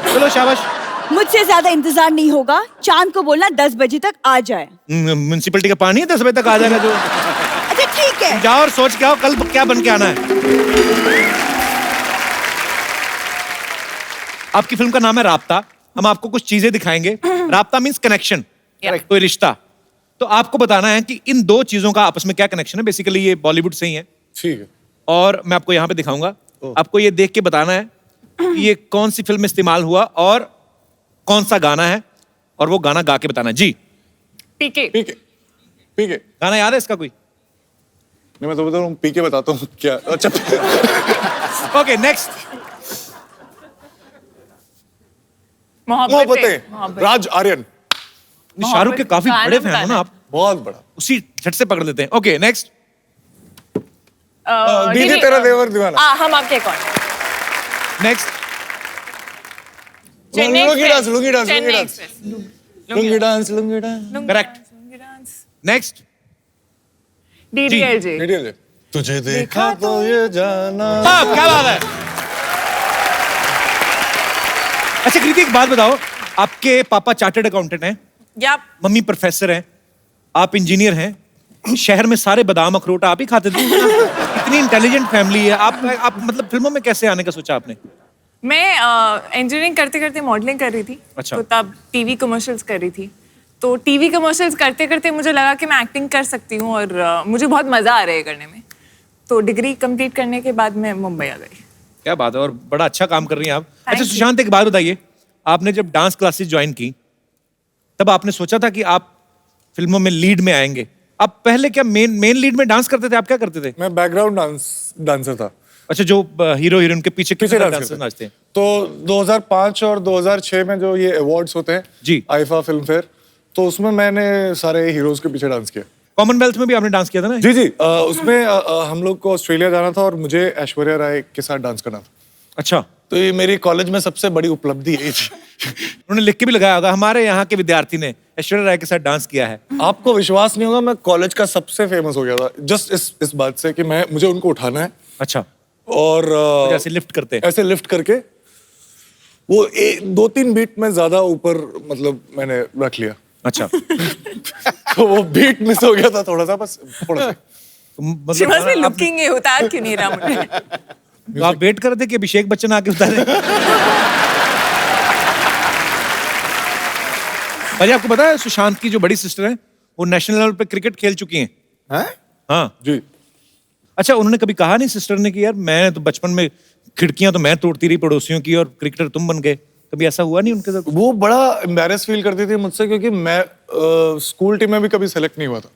Speaker 1: चलो शाबाश।
Speaker 7: मुझसे ज्यादा इंतजार नहीं होगा। चांद को बोलना 10 बजे तक आ जाए।
Speaker 1: म्युनिसिपैलिटी का पानी है, 10 बजे तक आ जाएगा जो।
Speaker 7: अच्छा ठीक है।
Speaker 1: जाओ और सोच के आओ कल क्या बन के आना है। आपकी फिल्म का नाम है राब्ता। हम आपको कुछ चीजें दिखाएंगे। राब्ता मीन्स कनेक्शन, कोई रिश्ता। तो आपको बताना है कि इन दो चीजों का आपस में क्या कनेक्शन है। बेसिकली ये बॉलीवुड से ही है।
Speaker 6: ठीक है।
Speaker 1: और मैं आपको यहाँ पे दिखाऊंगा। आपको ये देख के बताना है कि ये कौन सी फिल्म में इस्तेमाल हुआ और कौन सा गाना है, और वो गाना गा के बताना है। जी
Speaker 5: पीके।
Speaker 6: पीके। पीके।
Speaker 1: गाना याद है इसका कोई?
Speaker 6: नहीं, मैं तो बता रहा हूँ, पीके बताता हूँ क्या। अच्छा
Speaker 1: ओके, नेक्स्ट।
Speaker 6: मोहब्बतें, राज आर्यन।
Speaker 1: शाहरुख के काफी बड़े फैन हो ना आप?
Speaker 6: बहुत बड़ा।
Speaker 1: उसी झट से पकड़ लेते हैं। Okay next.
Speaker 6: दीदी तेरा देवर दीवाना।
Speaker 5: हम आपके कौन?
Speaker 1: Next.
Speaker 6: Lungi dance, lungi dance, lungi dance, lungi dance, lungi dance.
Speaker 1: Correct. Next.
Speaker 5: DDLJ.
Speaker 6: DDLJ. तुझे देखा तो ये जाना।
Speaker 1: क्या बात है। अच्छा कृति, एक बात बताओ, आपके पापा चार्टर्ड अकाउंटेंट हैं, मम्मी प्रोफेसर हैं, आप इंजीनियर हैं, शहर में सारे बादाम अखरोट आप ही खाते थे। इतनी इंटेलिजेंट फैमिली है। आप मतलब फिल्मों में कैसे आने का सोचा आपने?
Speaker 5: मैं इंजीनियरिंग करते करते मॉडलिंग कर रही थी।
Speaker 1: अच्छा।
Speaker 5: तो तब टीवी कमर्शियल्स कर रही थी। तो टीवी कमर्शियल्स करते करते मुझे लगा कि मैं एक्टिंग कर सकती हूँ और मुझे बहुत मजा आ रहा है करने में। तो डिग्री कंप्लीट करने के बाद मैं मुंबई आ गई।
Speaker 1: क्या बात है, और बड़ा अच्छा काम कर रही हैं आप। अच्छा सुशांत, एक बात बताइए, आपने जब डांस क्लासेस ज्वाइन की तब आपने सोचा था कि आप फिल्मों में लीड में आएंगे? आप पहले क्या मेन लीड में डांस करते थे? आप क्या करते थे?
Speaker 6: मैं बैकग्राउंड डांसर था।
Speaker 1: अच्छा, जो हीरो हीरोइन के पीछे डांसर नाचते हैं।
Speaker 6: तो 2005 और 2006 में जो ये अवार्ड्स होते हैं
Speaker 1: जी,
Speaker 6: आईफा फिल्म फेयर, तो उसमें मैंने सारे हीरोज के पीछे डांस किया।
Speaker 1: कॉमनवेल्थ में भी आपने डांस किया था ना?
Speaker 6: जी जी। उसमें हम लोग को ऑस्ट्रेलिया जाना था और मुझे ऐश्वर्या राय के साथ डांस करना था।
Speaker 1: अच्छा।
Speaker 6: तो ये मेरी कॉलेज में सबसे बड़ी उपलब्धि है।
Speaker 1: उन्होंने लिख के भी लगाया होगा, हमारे यहाँ के विद्यार्थी ने ऐश्वर्या राय के साथ डांस किया है।
Speaker 6: आपको विश्वास नहीं होगा, मैं कॉलेज का सबसे फेमस हो गया था जस्ट इस बात से कि मुझे उनको उठाना है।
Speaker 1: अच्छा।
Speaker 6: और
Speaker 1: ऐसे लिफ्ट करते,
Speaker 6: ऐसे लिफ्ट करके वो 2-3 बीट में ज्यादा ऊपर मतलब मैंने रख लिया।
Speaker 1: अच्छा।
Speaker 6: तो वो बीट मिस हो गया था थोड़ा सा, बस थोड़ा सा।
Speaker 5: शिवाजी लुकिंग है, उतार क्यों नहीं रहा मुझे?
Speaker 1: तो आप वेट कर रहे थे कि अभिषेक बच्चन आके उतारे? भाई आपको पता है सुशांत की जो बड़ी सिस्टर है वो नेशनल लेवल पे क्रिकेट खेल चुकी हैं? हाँ
Speaker 6: जी।
Speaker 1: अच्छा, उन्होंने कभी कहा नहीं सिस्टर ने कि यार मैं तो बचपन में खिड़कियां तो मैं तोड़ती रही पड़ोसियों की और क्रिकेटर तुम बन गए? कभी ऐसा हुआ नहीं उनके साथ?
Speaker 6: वो बड़ा एम्बैरेस फील करती थी मुझसे, क्योंकि मैं स्कूल टीम में भी कभी सेलेक्ट नहीं हुआ था।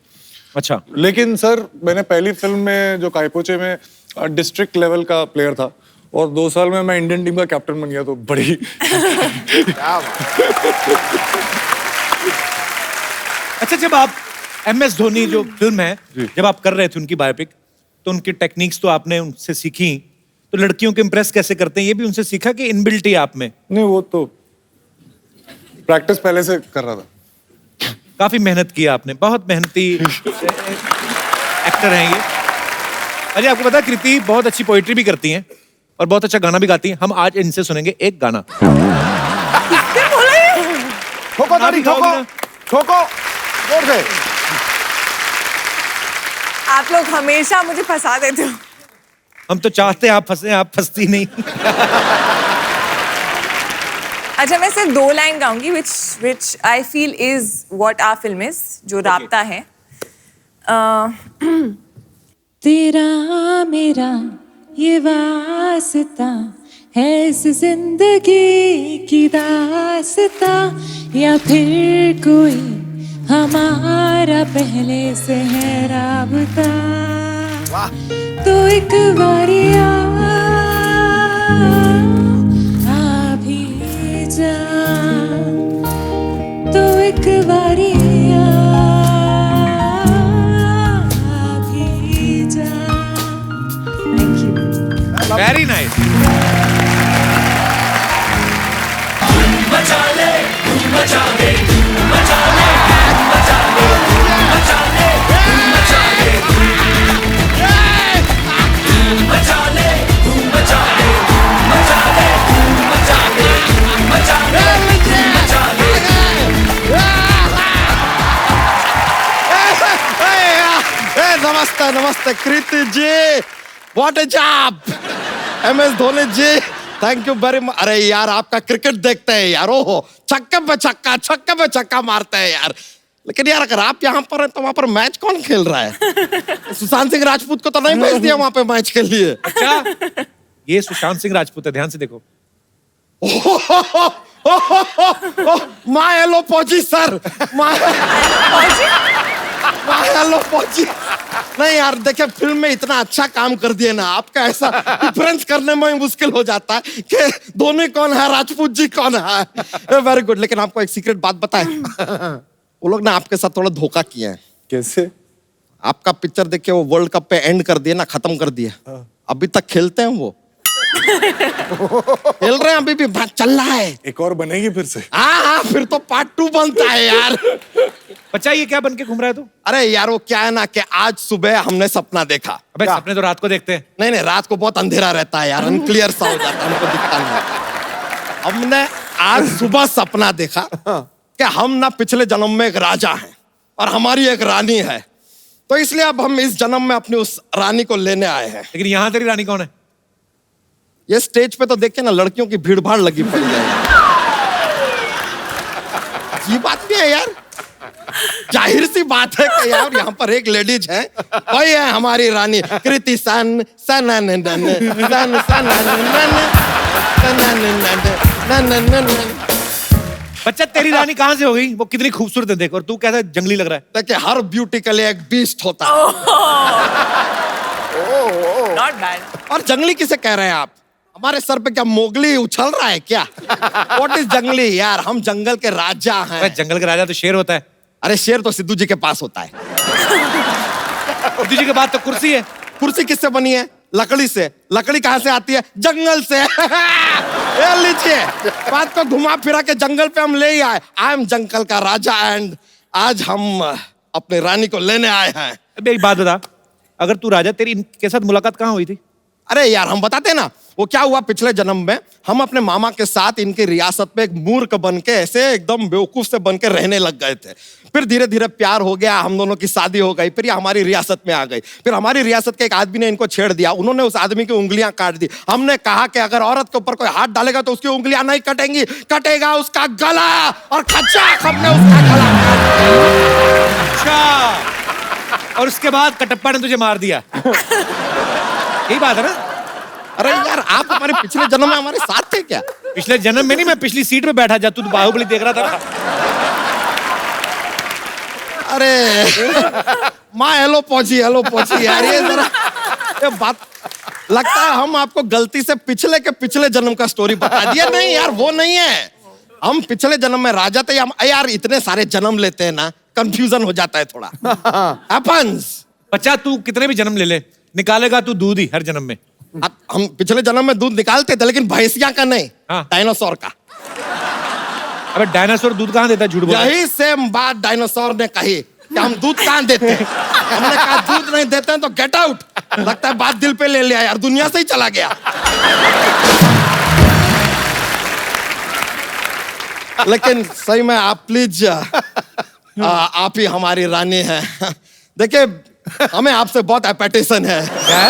Speaker 1: अच्छा।
Speaker 6: लेकिन सर मैंने पहली फिल्म में जो कायपोचे में डिस्ट्रिक्ट लेवल का प्लेयर था और 2 साल में मैं इंडियन टीम का कैप्टन बन गया, तो बड़ी
Speaker 1: अच्छा, जब आप MS धोनी जो फिल्म है जब आप कर रहे थे उनकी बायोपिक, तो उनकी टेक्निक्स तो आपने उनसे सीखी, तो लड़कियों को इम्प्रेस कैसे करते हैं ये भी उनसे सीखा कि इनबिल्ट ही आप में? नहीं, वो तो
Speaker 6: प्रैक्टिस पहले से कर रहा था।
Speaker 1: काफी मेहनत की आपने, बहुत मेहनती एक्टर हैं ये। अरे आपको पता है कृति बहुत अच्छी पोइट्री भी करती हैं और बहुत अच्छा गाना भी गाती हैं। हम आज इनसे सुनेंगे एक गाना।
Speaker 2: ठोको ताली, ठोको ठोको जोर से।
Speaker 5: आप लोग हमेशा मुझे फंसा देते हो।
Speaker 1: हम तो चाहते हैं आप फंसे, आप फंसती नहीं।
Speaker 5: अच्छा, मैं सिर्फ 2 line गाऊंगी which I feel is what our film is, जो राब्ता है।
Speaker 14: तेरा मेरा ये वास्ता है इस जिंदगी की दास्ता, या फिर कोई हमारा पहले से है राबता। तो एक बारी आ भी जा, तो एक बारी
Speaker 1: वेरी नाइस।
Speaker 2: नमस्ते नमस्ते Kriti ji, what a job. MS Dhoni ji, thank you very much. अरे यार आपका क्रिकेट देखते हैं यार, ओहो छक्के पे छक्का मारते हैं यार। लेकिन यार अगर आप यहाँ पर हैं तो वहाँ पर मैच कौन खेल रहा है? सुशांत सिंह राजपूत को तो नहीं भेज दिया वहाँ पे मैच के लिए?
Speaker 1: अच्छा, ये सुशांत सिंह राजपूत है, ध्यान से देखो।
Speaker 2: माय हेलो पहुंची सर, माय हेलो पहुंची। नहीं यार देखिए, फिल्म में इतना अच्छा काम कर दिए ना, आपका ऐसा डिफरेंस करने में मुश्किल हो जाता है कि धोनी कौन है, राजपूत जी कौन है। Very good. लेकिन आपको एक सीक्रेट बात बताएं, वो लोग ना आपके साथ थोड़ा धोखा किए हैं।
Speaker 6: कैसे?
Speaker 2: आपका पिक्चर देख के वो वर्ल्ड कप पे एंड कर दिए ना, खत्म कर दिए। अभी तक खेलते हैं वो खेल रहे हैं अभी भी, चल रहा है।
Speaker 6: एक और बनेगी फिर से?
Speaker 2: हाँ, फिर तो पार्ट 2 बनता है यार।
Speaker 1: बच्चा ये क्या बन के घूम रहा है तू?
Speaker 2: अरे यार वो क्या है ना कि आज सुबह हमने सपना देखा।
Speaker 1: अबे सपने तो रात को देखते हैं।
Speaker 2: नहीं, रात को बहुत अंधेरा रहता है यार, अनक्लियर सा हो जाता है, हमको दिखता नहीं। हमने आज सुबह सपना देखा कि हम ना पिछले जन्म में एक राजा हैं और हमारी एक रानी है, तो इसलिए अब हम इस जन्म में अपनी उस रानी को लेने आए हैं।
Speaker 1: लेकिन यहाँ तेरी रानी कौन है?
Speaker 2: ये स्टेज पे तो देखिए ना लड़कियों की भीड़ भाड़ लगी पड़ी है। ये बात नहीं है यार, जाहिर सी बात है कि यार यहाँ पर एक लेडीज है, वही है हमारी रानी कृति सन सन सन सन सन।
Speaker 1: बच्चा तेरी रानी कहाँ से हो गई? वो कितनी खूबसूरत है देख, और तू कैसा जंगली लग रहा है।
Speaker 2: देखिए हर ब्यूटी के लिए एक बीस्ट होता है।
Speaker 5: Not bad.
Speaker 2: और जंगली किसे कह रहे हैं आप? हमारे सर पे क्या मोगली उछल रहा है क्या? What is जंगली यार, हम जंगल के राजा हैं।
Speaker 1: जंगल के राजा तो शेर होता है।
Speaker 2: अरे शेर तो सिद्धू जी के पास होता है।
Speaker 1: सिद्धू जी के बाद तो कुर्सी है।
Speaker 2: कुर्सी किससे बनी है? लकड़ी से। लकड़ी कहाँ से आती है? जंगल से। ये लीजिए, बात को घुमा फिरा के जंगल पे हम ले ही आए। आई एम जंगल का राजा एंड आज हम अपने रानी को लेने आए हैं।
Speaker 1: अबे एक बात बता, अगर तू राजा, तेरी इनके साथ मुलाकात कहाँ हुई थी?
Speaker 2: अरे यार हम बताते ना, वो क्या हुआ पिछले जन्म में, हम अपने मामा के साथ इनकी रियासत में एक मूर्ख बन के ऐसे एकदम बेवकूफ से बन के रहने लग गए थे। फिर धीरे धीरे प्यार हो गया, हम दोनों की शादी हो गई, फिर ये हमारी रियासत में आ गई। फिर हमारी रियासत के एक आदमी ने इनको छेड़ दिया, उन्होंने उस आदमी की उंगलियां काट दी। हमने कहा कि अगर औरत के ऊपर कोई हाथ डालेगा तो उसकी उंगलियां नहीं कटेंगी, कटेगा उसका गला, और खच्चाक हमने उसका गला काट दिया।
Speaker 1: अच्छा, और उसके बाद कटप्पा ने तुझे मार दिया। यही बात है ना?
Speaker 2: अरे यार आप हमारे पिछले जन्म में हमारे साथ थे क्या?
Speaker 1: पिछले जन्म में नहीं, मैं पिछली सीट पे बैठा, जब तू बाहुबली देख रहा था ना।
Speaker 2: अरे माँ हेलो पहुंची यार, ये जरा ये बात लगता है हम आपको गलती से पिछले के पिछले जन्म का स्टोरी बता दिया। नहीं यार वो नहीं है, हम पिछले जन्म में राजा थे। हम यार इतने सारे जन्म लेते हैं ना, कंफ्यूजन हो जाता है थोड़ा। हैपेंस।
Speaker 1: बच्चा तू कितने भी जन्म ले ले, निकालेगा तू दूध ही हर जन्म में।
Speaker 2: हम पिछले जन्म में दूध निकालते थे, लेकिन भैंसिया का नहीं, डायनासोर का।
Speaker 1: अबे डायनासोर दूध कहाँ देता है? झूठ बोल।
Speaker 2: यही सेम बात डायनासोर ने कही कि हम दूध कहाँ देते हैं। हमने कहा दूध नहीं देते हैं तो गेट आउट। लगता है बात दिल पे ले लिया यार, दुनिया से ही चला गया। लेकिन सही में आप प्लीज आप ही हमारी रानी है। देखिए हमें आपसे बहुत एपेटेशन है।
Speaker 1: क्या?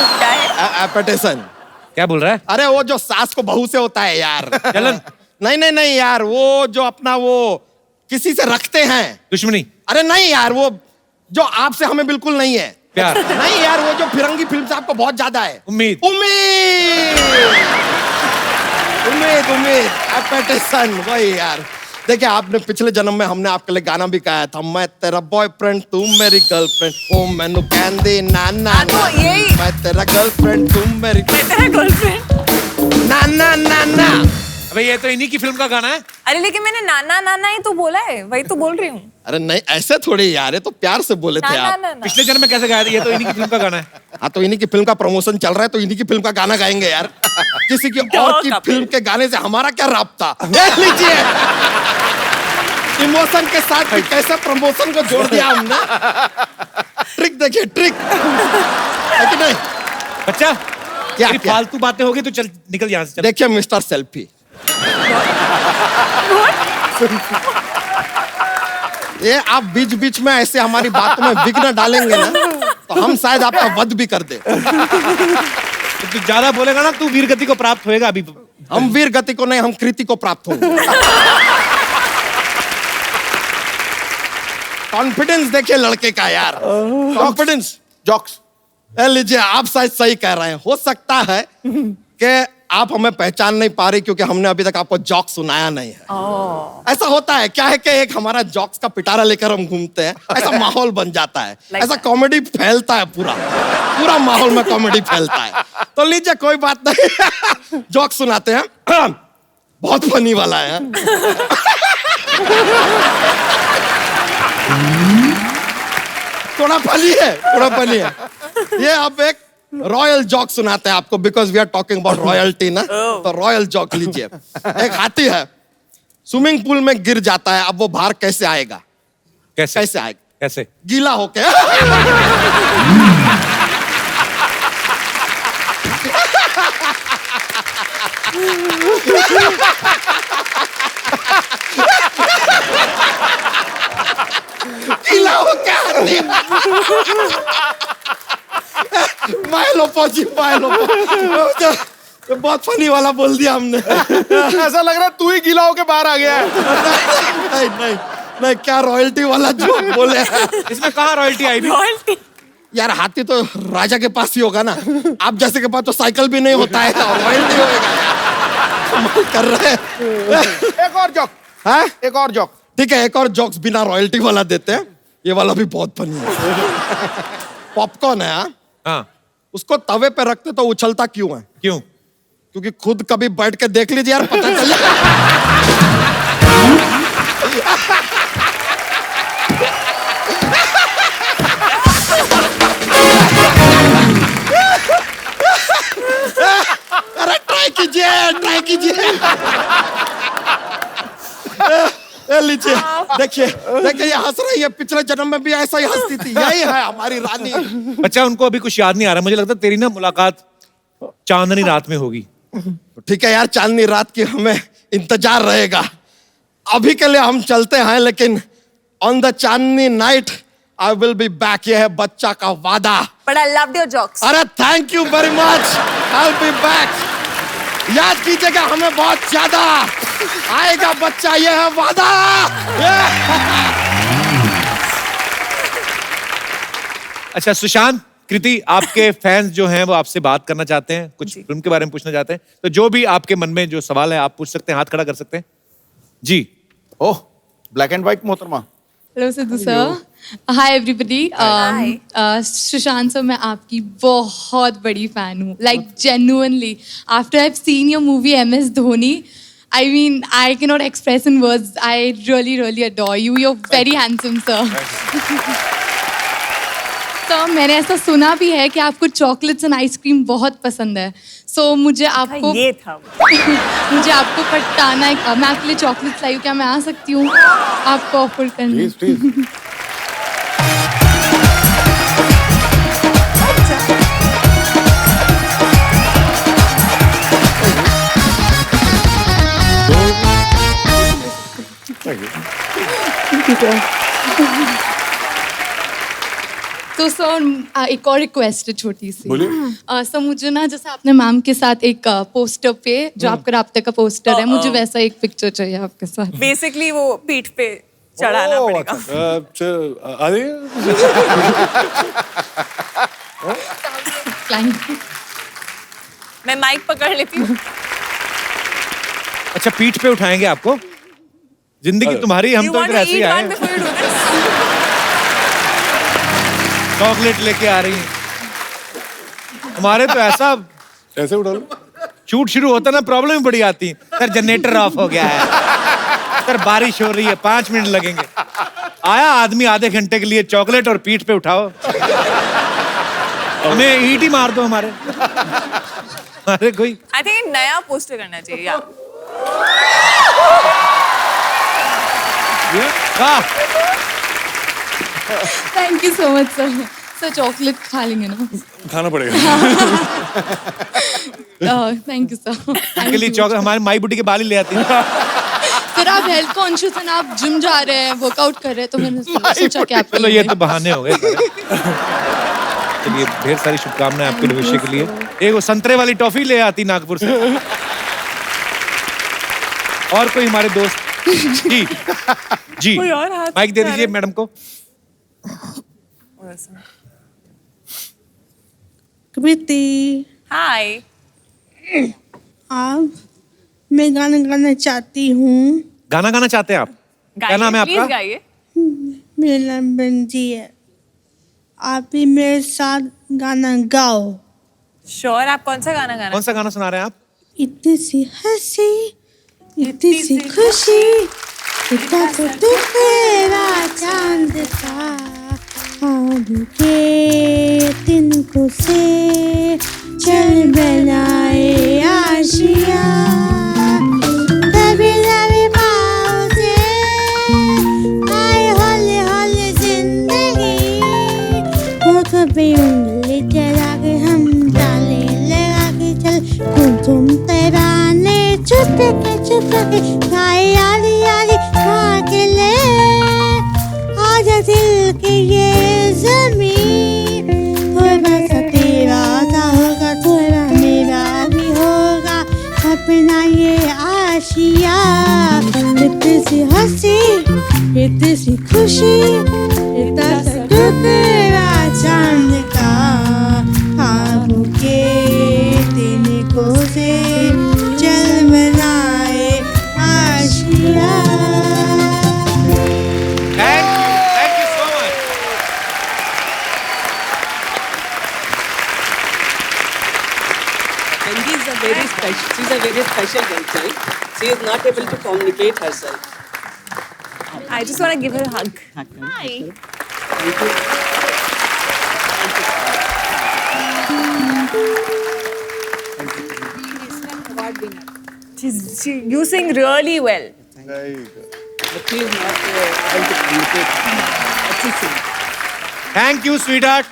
Speaker 2: एपेटेशन
Speaker 1: क्या बोल रहा है?
Speaker 2: अरे वो जो सास को बहू से होता है यार।
Speaker 1: जलन?
Speaker 2: नहीं यार, वो जो अपना वो किसी से रखते हैं
Speaker 1: दुश्मनी।
Speaker 2: अरे नहीं यार, वो जो आपसे हमें बिल्कुल नहीं है।
Speaker 1: प्यार
Speaker 2: नहीं यार, वो जो फिरंगी फिल्म से आपको बहुत ज्यादा है।
Speaker 1: उम्मीद
Speaker 2: एपेटेशन, वही यार। देखिए, आपने पिछले जन्म में हमने आपके लिए गाना भी गाया था, मैं तेरा बॉयफ्रेंड तू मेरी गर्लफ्रेंड, ओ मैनू कहंदे ना ना ना, मैं तेरा गर्लफ्रेंड तू मेरी गर्लफ्रेंड, ना ना ना ना।
Speaker 1: अबे ये तो इन्हीं की फिल्म का गाना है।
Speaker 5: अरे लेकिन मैंने नाना नाना ही तो बोला है, वही तो बोल रही हूँ।
Speaker 2: अरे नहीं, ऐसे थोड़ी यार, ये तो प्यार से बोले थे आप।
Speaker 1: पिछले जन्म में कैसे गाया था? ये तो इन्हीं की फिल्म का गाना है।
Speaker 2: हाँ, तो इन्हीं की फिल्म का प्रमोशन चल रहा है, तो इन्हीं की फिल्म का गाना गाएंगे यार। किसी की और की फिल्म के गाने से हमारा क्या राब्ता? लीजिए, इमोशन के साथ भी कैसे प्रमोशन को जोड़ दिया हमने। ट्रिक देखिए, ट्रिक है कि नहीं?
Speaker 1: बच्चा,
Speaker 2: क्या
Speaker 1: फालतू बातें होगी तो चल निकल यहाँ से।
Speaker 2: देखिए मिस्टर सेल्फी, ये आप बीच बीच में ऐसे हमारी बातों में विघ्न डालेंगे ना, तो हम शायद आपका वध भी कर दे।
Speaker 1: तू ज्यादा बोलेगा ना, तू वीर गति को प्राप्त होएगा। अभी
Speaker 2: हम वीर गति को नहीं, हम कृति को प्राप्त होंगे। कॉन्फिडेंस देखिए लड़के का यार, कॉन्फिडेंस।
Speaker 6: जॉक्स
Speaker 2: लीजिए, आप शायद सही कह रहे हैं। हो सकता है कि आप हमें पहचान नहीं पा रही क्योंकि हमने अभी तक आपको जॉक सुनाया नहीं है। ऐसा होता है, क्या है कि एक हमारा जॉक्स का पिटारा लेकर हम घूमते हैं, ऐसा माहौल बन जाता है, ऐसा कॉमेडी फैलता है, पूरा माहौल में कॉमेडी फैलता है। तो लीजिए, कोई बात नहीं, जॉक सुनाते हैं। बहुत फनी वाला है। थोड़ा फनी है, थोड़ा फनी है। ये अब एक रॉयल जॉक सुनाते हैं आपको, because we are talking about royalty ना। तो रॉयल जॉक लीजिए। एक हाथी है, स्विमिंग पूल में गिर जाता है। अब वो बाहर कैसे आएगा? कैसे आएगा?
Speaker 1: कैसे?
Speaker 2: गीला होके। गीला होके हाथी। बहुत फनी वाला बोल दिया हमने।
Speaker 6: ऐसा लग रहा है तू ही गीला होके बाहर आ गया है।
Speaker 2: नहीं, क्या रॉयल्टी वाला जोक बोले।
Speaker 1: इसमें कहाँ रॉयल्टी आई?
Speaker 5: रॉयल्टी
Speaker 2: यार, हाथी तो राजा के पास ही होगा ना, आप जैसे के पास तो साइकिल भी नहीं होता है, और रॉयल्टी होगा। कर रहे हैं।
Speaker 6: एक और जॉक
Speaker 2: है,
Speaker 6: एक और जॉक।
Speaker 2: ठीक है, एक और जॉक्स बिना रॉयल्टी वाला देते हैं। ये वाला भी बहुत फनी है। पॉपकॉर्न है,
Speaker 1: हाँ,
Speaker 2: उसको तवे पे रखते तो उछलता क्यों है?
Speaker 1: क्यों?
Speaker 2: क्योंकि खुद कभी बैठ के देख लीजिए यार, पता चले। अरे ट्राई कीजिए। लीजिए, देखिए ये हंस रही है, पिछले जन्म में भी ऐसा ही हंसती थी। यही है हमारी रानी।
Speaker 1: बच्चा, उनको अभी कुछ याद नहीं आ रहा। मुझे लगता है तेरी ना मुलाकात चांदनी रात में होगी।
Speaker 2: ठीक है यार, चांदनी रात की हमें इंतजार रहेगा। अभी के लिए हम चलते हैं, लेकिन on the Chandni night I will be back. ये है बच्चा का वादा।
Speaker 5: But I loved your jokes.
Speaker 2: अरे thank you very much, I will be back. याद कीजिएगा, हमें बहुत ज्यादा आएगा बच्चा, ये है वादा।
Speaker 1: अच्छा सुशांत, कृति, आपके फैंस जो हैं वो आपसे बात करना चाहते हैं, कुछ फिल्म के बारे में पूछना चाहते हैं, तो जो भी आपके मन में जो सवाल है आप पूछ सकते हैं, हाथ खड़ा कर सकते हैं जी।
Speaker 6: ओह, ब्लैक एंड व्हाइट मोहतरमा।
Speaker 14: हेलो सिद्धू सर, हाय एवरीबडी। सुशांत सर, मैं आपकी बहुत बड़ी फैन हूँ, like genuinely. After I have seen your movie MS Dhoni, I mean, I cannot express in words. I really adore you. You're very handsome, sir. Sir, मैंने ऐसा सुना भी है कि आपको चॉकलेट्स एंड आइसक्रीम बहुत पसंद है। सो मुझे आपको
Speaker 5: ये था
Speaker 14: मुझे आपको पटाना है। मैं आपके लिए चॉकलेट्स लाई हूँ, क्या मैं आ सकती हूँ आपको ऑफर करने?
Speaker 6: प्लीज।
Speaker 14: तो सर, एक और रिक्वेस्ट है छोटी सी।
Speaker 6: बोलिए।
Speaker 14: सर, मुझे ना जैसे आपने मैम के साथ एक पोस्टर पे, जो आपका राब्ते का पोस्टर है, मुझे वैसा एक पिक्चर चाहिए आपके साथ।
Speaker 5: बेसिकली वो पीठ पे चढ़ाना पड़ेगा। मैं माइक पकड़ लेती हूँ।
Speaker 1: अच्छा, पीठ पे उठाएंगे आपको? जिंदगी तुम्हारी, हम तो इधर ऐसे ही आए। चॉकलेट लेके आ रही हैं। हमारे तो ऐसे उठा लो। शूट शुरू होता ना, प्रॉब्लम ही बड़ी आती है। सर जनरेटर ऑफ हो गया है, सर बारिश हो रही है, 5 मिनट लगेंगे। आया आदमी आधे घंटे के लिए, चॉकलेट और पीठ पे उठाओ। हमें ईंट ही मार दो हमारे। अरे कोई
Speaker 5: आई थिंक नया पोस्टर करना चाहिए यार।
Speaker 14: Thank you so much sir. Sir chocolate खा लेंगे ना?
Speaker 6: खाना पड़ेगा।
Speaker 14: Thank you sir.
Speaker 1: इनके लिए चॉकलेट हमारे माई बुटी के बाल ही ले आती है।
Speaker 14: फिर आप हेल्थ कॉन्शियस हैं, आप जिम जा रहे हैं, वर्कआउट कर रहे हैं, तो मैंने सोचा कि आप
Speaker 1: चलो ये तो बहाने हो गए। चलिए ढेर सारी शुभकामनाएं आपके भविष्य के लिए। एक वो संतरे वाली टॉफी ले आती नागपुर से। और कोई हमारे दोस्त? जी जी,
Speaker 5: कोई और हाथ
Speaker 1: माइक दे दीजिए मैडम को।
Speaker 15: कृति,
Speaker 5: हाय।
Speaker 15: आप, मैं गाना गाना चाहती हूँ।
Speaker 1: गाना गाना चाहते हैं आप? क्या नाम है आपका?
Speaker 5: प्लीज गाइए।
Speaker 15: मेरा नाम बंजी है। आप भी मेरे साथ गाना गाओ।
Speaker 5: श्योर, आप कौन सा गाना गाना?
Speaker 1: कौन सा गाना सुना रहे हैं आप?
Speaker 15: इतनी सी हंसी, इतनी सी खुशी, इतना तो तेरा चांद था, ख्वाब के तिनको से चल बनाए आशिया, तभी तभी पाँव से आए हौले हौले जिंदगी, वो कभी उंगली चला के हम ताले लगा के चल तुम तराने चुप के गाए यारी यारी गा के ले आजा दिल की ये जमीन, थोड़ा सा तेरा सा होगा, थोड़ा मेरा भी होगा अपना ये आशिया, इतनी सी हंसी, इतनी सी खुशी, इतना सा टुकड़ा चांद का, ख्वाबों के तिनको से चल बनाए Asia.
Speaker 1: Thank you so much.
Speaker 16: Benji is a very special. She's a very special girl child. She is not able to communicate herself.
Speaker 5: I just want to give her a hug. Hi.
Speaker 16: Thank you.
Speaker 5: You sing really well.
Speaker 16: But she is not able to communicate. But she sings.
Speaker 1: Thank you, sweetheart.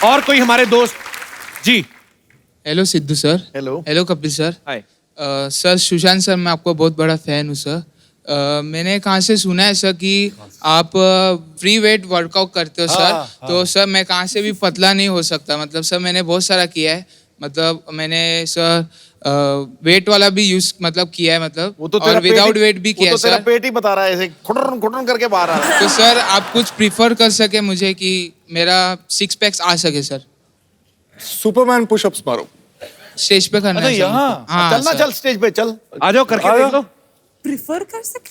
Speaker 1: और कोई हमारे दोस्त? जी।
Speaker 17: Hello Sidhu sir.
Speaker 1: Hello.
Speaker 17: Hello Kapil sir.
Speaker 1: Hi.
Speaker 17: Sir Sushant sir, मैं आपको बहुत बड़ा fan हूँ सर। मैंने कहाँ से सुना है सर कि आप फ्री वेट वर्कआउट करते हो सर। तो सर मैं कहाँ से भी पतला नहीं हो सकता, मतलब सर मैंने बहुत सारा किया है, मतलब मैंने सर वेट वाला भी यूज मतलब किया है, मतलब
Speaker 2: वो तो
Speaker 17: और विदाउट वेट भी किया है
Speaker 2: सर।
Speaker 17: सर।
Speaker 2: पेट ही बता रहा है ऐसे खुटन खुटन करके बाहर आ रहा है।
Speaker 17: तो सर आप कुछ प्रीफर कर सके मुझे कि मेरा 6 पैक्स आ सके सर।
Speaker 6: सुपरमैन पुशअप्स मारो।
Speaker 17: स्टेज पे करना है सर।
Speaker 2: यहाँ
Speaker 17: हाँ,
Speaker 2: चलना,
Speaker 17: सर।
Speaker 2: चल स्टेज पे चल।
Speaker 1: आ जाओ, करके देख लो।
Speaker 5: प्रिफर कर सके?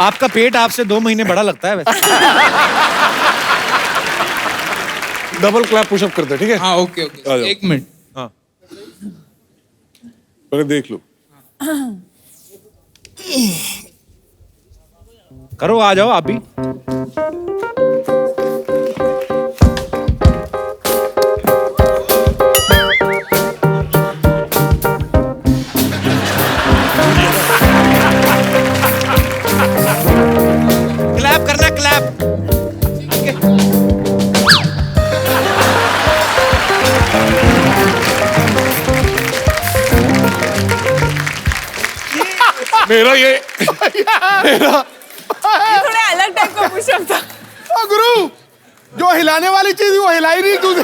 Speaker 1: आपका पेट आपसे 2 महीने बड़ा लगता है वैसे।
Speaker 6: डबल क्लैप पुशअप करते हैं, ठीक है?
Speaker 17: हाँ ओके ओके, 1 मिनट।
Speaker 1: हाँ
Speaker 6: पहले देख लो।
Speaker 1: करो, आ जाओ आप भी। क्लैप करना, क्लैप।
Speaker 6: मेरा ये
Speaker 5: थोड़ा अलग टाइप का पुशअप था।
Speaker 2: गुरु जो हिलाने वाली चीज वो हिलाई नहीं तूने।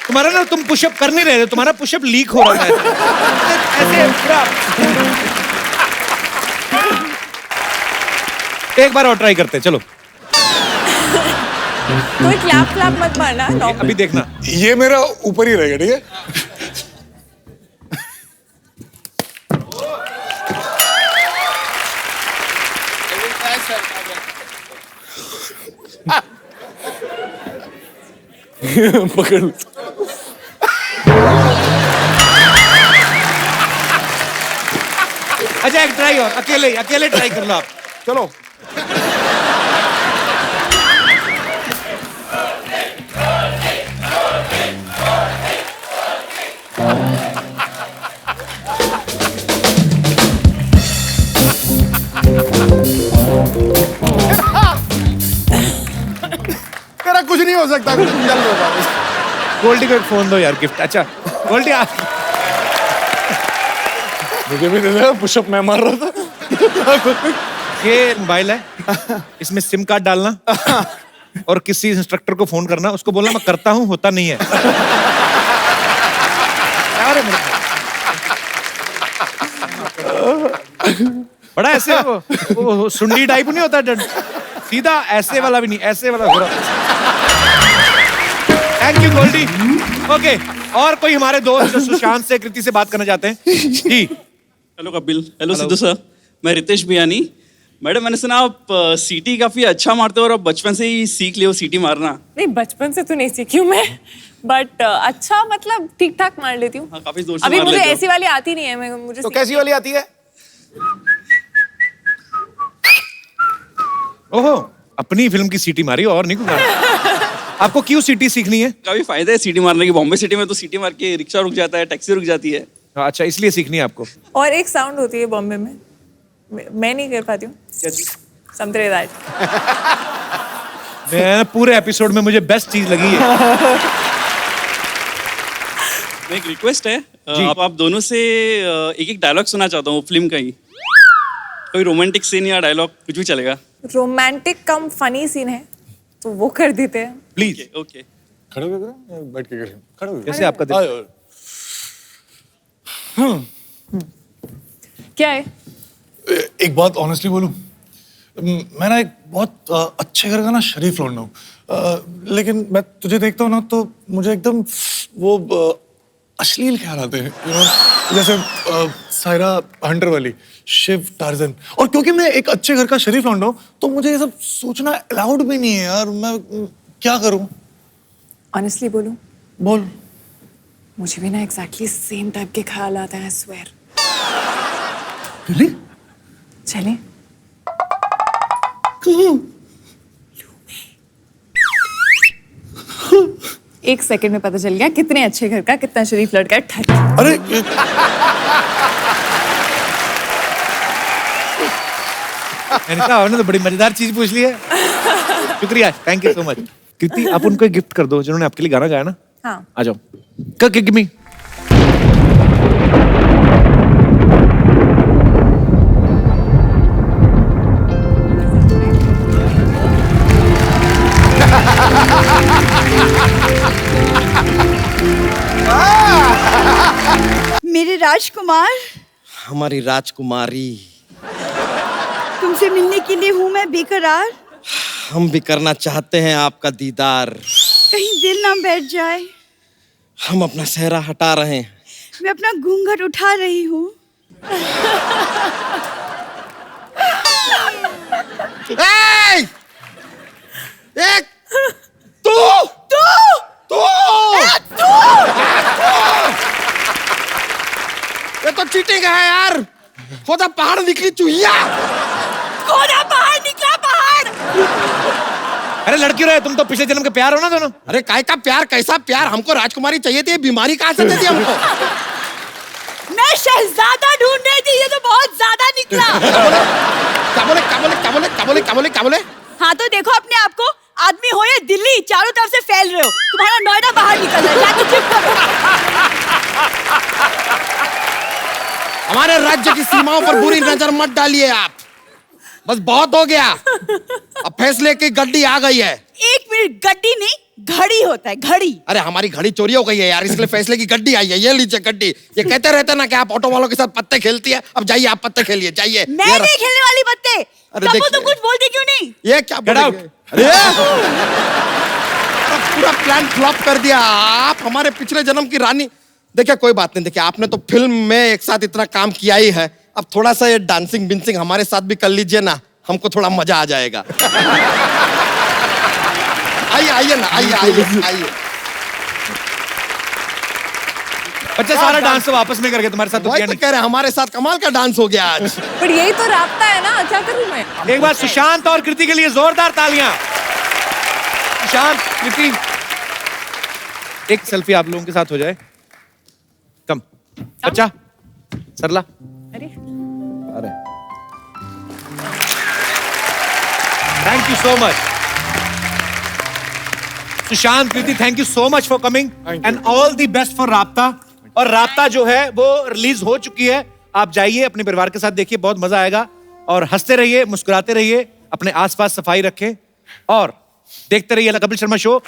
Speaker 1: तुम्हारा ना, तुम पुशअप कर नहीं रहे थे, तुम्हारा पुशअप लीक हो रहा है ऐसे पूरा। एक बार और ट्राई करते हैं, चलो।
Speaker 5: कोई क्लैप क्लैप मत मारना।
Speaker 1: अभी देखना,
Speaker 6: ये मेरा ऊपर ही रहेगा, ठीक है? पकड़।
Speaker 1: अच्छा एक ट्राई और, अकेले अकेले ट्राई कर लो आप,
Speaker 2: चलो। तेरा कुछ नहीं हो सकता, कुछ चल रहा है।
Speaker 1: गोल्डी को एक फोन दो यार, गिफ्ट। अच्छा गोल्डी
Speaker 6: मुझे भी दे दे, पुशअप मैं मार रहा था।
Speaker 1: ये मोबाइल है, इसमें सिम कार्ड डालना और किसी इंस्ट्रक्टर को फोन करना, उसको बोलना मैं करता हूँ, होता नहीं है। बड़ा ऐसे वो सुंडी टाइप नहीं होता, सीधा ऐसे वाला भी नहीं, ऐसे वाला हो रहा। Thank you Goldy. ओके, और कोई हमारे दोस्त जो सुशांत से, कृति से बात करना चाहते हैं? जी।
Speaker 18: Hello Kapil. Hello Sidhu sir, मैं रितेश बियानी। मैडम मैंने सुना आप सीटी काफी अच्छा मारते हो और आप बचपन से ही सीख लियो सीटी मारना।
Speaker 5: नहीं, बचपन से तो नहीं सीखी हूँ मैं, बट अच्छा मतलब ठीक ठाक मार लेती हूँ।
Speaker 18: काफी जोर से
Speaker 5: अभी
Speaker 18: मार
Speaker 5: मुझे
Speaker 18: लेते हो।
Speaker 5: ऐसी वाली आती नहीं है, मुझे
Speaker 2: तो कैसी वाली आती है?
Speaker 1: ओहो, अपनी फिल्म की सीटी मारी और नहीं कुछ। आपको क्यों सीटी सीखनी है?
Speaker 18: काफी फायदा है सीटी मारने की। बॉम्बे सिटी में तो सीटी मार के रिक्शा रुक जाता है, टैक्सी रुक जाती है।
Speaker 1: अच्छा, इसलिए सीखनी है आपको।
Speaker 5: और एक साउंड होती है बॉम्बे में, मैं नहीं कर पाती हूँ। समझे दैट।
Speaker 1: मैं पूरे एपिसोड में मुझे बेस्ट चीज लगी है।
Speaker 18: एक रिक्वेस्ट है, आप दोनों से एक एक डायलॉग सुना चाहता हूँ फिल्म का ही। कोई रोमांटिक सीन या डायलॉग कुछ भी चलेगा।
Speaker 5: रोमांटिक कम फनी सीन है तो वो कर देते हैं
Speaker 1: प्लीज।
Speaker 18: ओके।
Speaker 6: खड़े हो गए, बैठ के करें। खड़े हो गए।
Speaker 1: जैसे आपका दिल।
Speaker 5: क्या है?
Speaker 6: एक बात ऑनेस्टली बोलूं, मैं ना एक बहुत अच्छे घर का ना शरीफ लौंडा हूँ, लेकिन मैं तुझे देखता हूँ ना तो मुझे एकदम वो अश्लील ख्याल आते हैं, जैसे सायरा हंटर वाली, शिव टार्जन। और क्योंकि मैं एक अच्छे घर का शरीफ लौंडा हूँ तो मुझे ये सब सोचना अलाउड भी नहीं है यार। मैं क्या करूँ?
Speaker 5: ऑनेस्टली बोलूं?
Speaker 6: बोल।
Speaker 5: मुझे भी ना एग्जैक्टली सेम टाइप के ख्याल आता है, स्वेयर।
Speaker 6: Really?
Speaker 5: चलें? एक सेकंड में पता चल गया कितने अच्छे घर का, कितना शरीफ लड़का है। ठट।
Speaker 6: अरे
Speaker 1: मैंने कहा आपने तो बड़ी मजेदार चीज पूछ ली है। शुक्रिया, थैंक यू सो मच। कृति, आप उनको एक गिफ्ट कर दो जिन्होंने आपके लिए गाना गाया ना।
Speaker 5: हाँ।
Speaker 1: आ जाओ। Give me.
Speaker 7: मेरे राजकुमार,
Speaker 19: हमारी राजकुमारी,
Speaker 7: तुमसे मिलने के लिए हूँ मैं बेकरार।
Speaker 19: हम भी करना चाहते हैं आपका दीदार।
Speaker 7: कहीं दिल ना बैठ जाए।
Speaker 19: हम अपना सहरा हटा रहे हैं।
Speaker 7: मैं अपना घूंघट उठा रही हूँ।
Speaker 19: एक तू
Speaker 7: तू
Speaker 19: तू ये तो चीटिंग है यार। खुदा पहाड़ निकली चूहिया।
Speaker 7: खुदा पहाड़ निकला पहाड़।
Speaker 1: अरे लड़की रहे, तुम तो पिछले जन्म के प्यार हो ना दोनों।
Speaker 19: अरे काय का प्यार, कैसा प्यार? हमको राजकुमारी चाहिए थी, बीमारी कहाँ से दे दी हमको?
Speaker 7: मैं शहजादा ढूंढ रही थी, ये तो बहुत ज्यादा निकला।
Speaker 19: क्या बोले क्या बोले क्या बोले क्या बोले क्या बोले क्या बोले?
Speaker 7: हाँ तो देखो अपने आप को, आदमी हो या दिल्ली, चारों तरफ से फैल रहे हो। तुम्हारा नोएडा बाहर निकल रहा है, जाके चुप करो।
Speaker 19: हमारे राज्य की सीमाओं पर बुरी नजर मत डालिए आप। बस बहुत हो गया। अब फैसले की गड्डी आ गई है।
Speaker 7: 1 मिनट, गड्डी नहीं घड़ी होता है, घड़ी।
Speaker 19: अरे हमारी घड़ी चोरी हो गई है यार, इसलिए फैसले की गड्डी आई है। ये लीजिए गड्डी। ये कहते रहते ना कि आप ऑटो वालों के साथ पत्ते खेलती है, अब जाइए आप पत्ते खेलिए, जाइए।
Speaker 7: मैं नहीं खेलने वाली पत्ते।
Speaker 19: अरे
Speaker 7: तब
Speaker 19: देखिए।
Speaker 7: तो कुछ बोलते क्यों नहीं?
Speaker 19: ये क्या बोलेंगे? अरे पूरा प्लान फ्लॉप कर दिया। आप हमारे पिछले जन्म की रानी। देखिए कोई बात नहीं, देखिए आपने तो फिल्म में एक साथ इतना काम किया ही है, अब थोड़ा सा ये डांसिंग बिंसिंग हमारे साथ भी कर लीजिए ना, हमको थोड़ा मजा आ जाएगा। आइए आइए ना, आइए आइए आइए।
Speaker 1: बच्चे सारा डांस तो वापस में करके तुम्हारे साथ तो
Speaker 19: वही
Speaker 1: किया
Speaker 19: तो
Speaker 1: नहीं।
Speaker 19: कह रहे हैं, हमारे साथ कमाल का डांस हो गया आज।
Speaker 5: पर यही तो राब्ता है ना, क्या करूं मैं?
Speaker 1: एक बार सुशांत और कृति के लिए जोरदार तालियां। सुशांत, कृति, एक सेल्फी आप लोगों के साथ हो जाए। कम बच्चा, सरला।
Speaker 5: अरे
Speaker 1: thank you so much Sushant, Kriti, thank you so much for coming and all the best for राब्ता। और राब्ता जो है वो रिलीज हो चुकी है, आप जाइए अपने परिवार के साथ देखिए, बहुत मजा आएगा। और हंसते रहिए, मुस्कुराते रहिए, अपने आसपास सफाई रखें और देखते रहिए कपिल शर्मा शो।